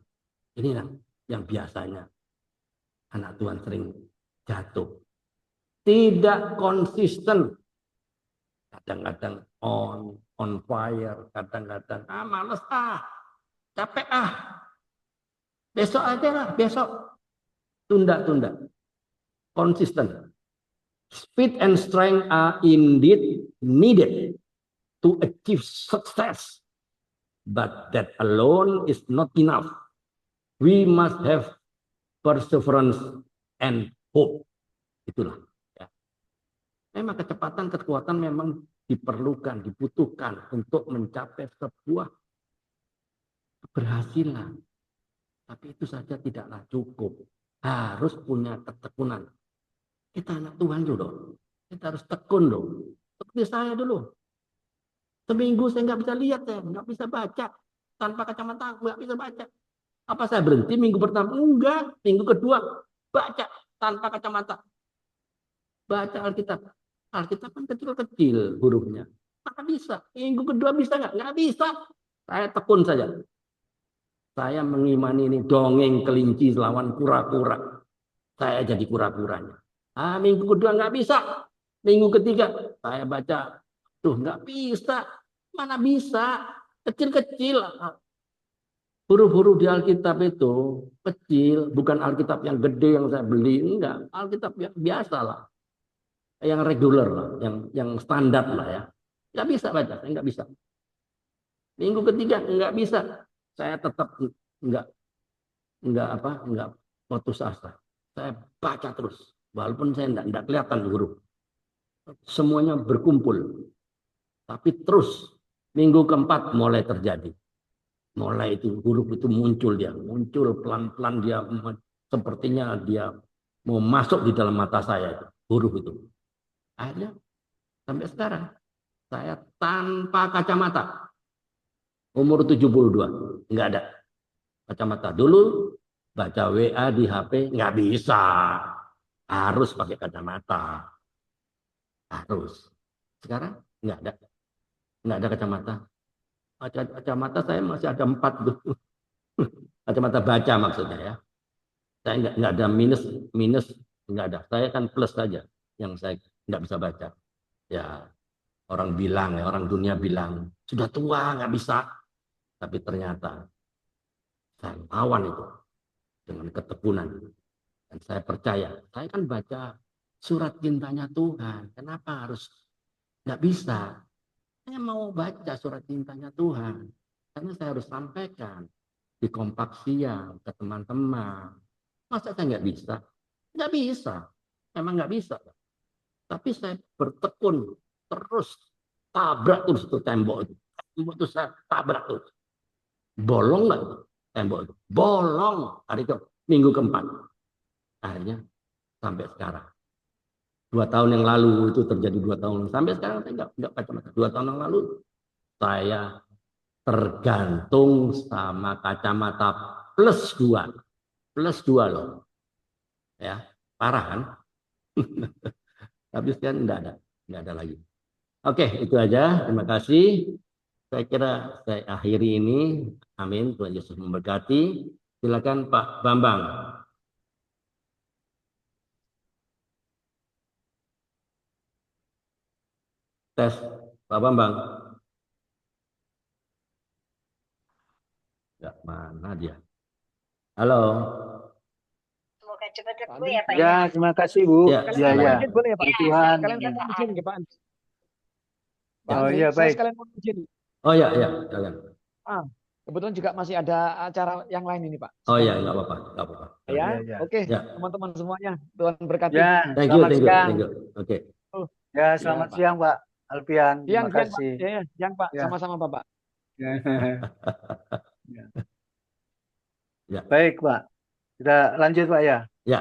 Inilah yang biasanya anak Tuhan sering jatuh. Tidak konsisten. Kadang-kadang on fire, kadang-kadang males capek besok aja lah, besok. Tunda. Konsisten. Speed and strength are indeed needed to achieve success. But that alone is not enough. We must have perseverance and hope. Itulah. Ya. Memang kecepatan, kekuatan memang diperlukan, dibutuhkan untuk mencapai sebuah keberhasilan. Tapi itu saja tidaklah cukup. Harus punya ketekunan. Kita anak Tuhan dulu. Kita harus tekun dulu. Seperti saya dulu. Seminggu saya nggak bisa lihat ya, nggak bisa baca. Tanpa kacamata nggak bisa baca. Apa saya berhenti minggu pertama? Enggak. Minggu kedua baca tanpa kacamata. Baca Alkitab. Alkitab kan kecil-kecil hurufnya. Nggak bisa. Minggu kedua bisa nggak? Nggak bisa. Saya tekun saja. Saya mengimani ini dongeng kelinci lawan kura-kura. Saya jadi kura-kuranya. Minggu kedua nggak bisa. Minggu ketiga saya baca. Tuh nggak bisa. Mana bisa? Kecil-kecil. Huruf-huruf di Alkitab itu kecil. Bukan Alkitab yang gede yang saya beli. Enggak. Alkitab yang biasa lah. Yang reguler lah. Yang standar lah ya. Nggak bisa baca. Saya nggak bisa. Minggu ketiga nggak bisa. Saya tetap nggak putus asa. Saya baca terus. Walaupun saya nggak kelihatan huruf. Semuanya berkumpul. Tapi terus minggu keempat mulai terjadi. Mulai itu huruf itu muncul pelan-pelan dia sepertinya dia mau masuk di dalam mata saya huruf itu. Akhirnya sampai sekarang saya tanpa kacamata. Umur 72 nggak ada kacamata. Dulu baca WA di HP nggak bisa. Harus pakai kacamata. Harus. Sekarang nggak ada kacamata. Kacamata saya masih ada 4 tuh. Kacamata baca maksudnya ya. Saya nggak ada minus nggak ada. Saya kan plus saja yang saya nggak bisa baca. Ya orang bilang ya, orang dunia bilang sudah tua nggak bisa. Tapi ternyata saya lawan itu dengan ketekunan. Dan saya percaya, saya kan baca surat cintanya Tuhan. Kenapa harus nggak bisa? Saya mau baca surat cintanya Tuhan. Karena saya harus sampaikan di kompak siang ke teman-teman. Masa saya nggak bisa? Nggak bisa. Emang nggak bisa. Tapi saya bertekun terus. Tabrak terus ke tembok itu. Tembok itu saya tabrak terus. Bolong nggak itu tembok itu? Bolong. Hari itu minggu keempat. Akhirnya sampai sekarang. 2 tahun yang lalu itu terjadi 2 tahun. Sampai sekarang saya nggak kacamata. 2 tahun yang lalu saya tergantung sama kacamata +2. +2 loh. Ya, parah kan? Tapi sekarang nggak ada lagi. Oke, itu aja. Terima kasih. Saya kira saya akhiri ini. Amin. Tuhan Yesus memberkati. Silakan Pak Bambang. Tes, Pak Bambang. Ya, mana dia? Halo. Semoga cepat sembuh ya Pak. Ya, terima kasih Bu. Ya. Boleh ya Pak? Tuhan. Tuhan. Kalian kan izin ke Pak. Pak Oh Andre, iya, saya baik. sekalian mau izin. Oh iya, iya, silakan. Kebetulan juga masih ada acara yang lain ini, Pak. Oh iya, nggak apa-apa, nggak apa-apa. Ya, Ya. oke, Ya. teman-teman semuanya, Tuhan berkati. Ya, Thank you, selamat thank you, siang. thank you. Oke. Ya, Ya, selamat Pak. siang, Pak Alfian. Siang, Terima Pak. kasih. Ya, siang, Pak. Ya. Sama-sama, Bapak. Ya. Ya. Baik, Pak. Kita lanjut, Pak ya. Ya.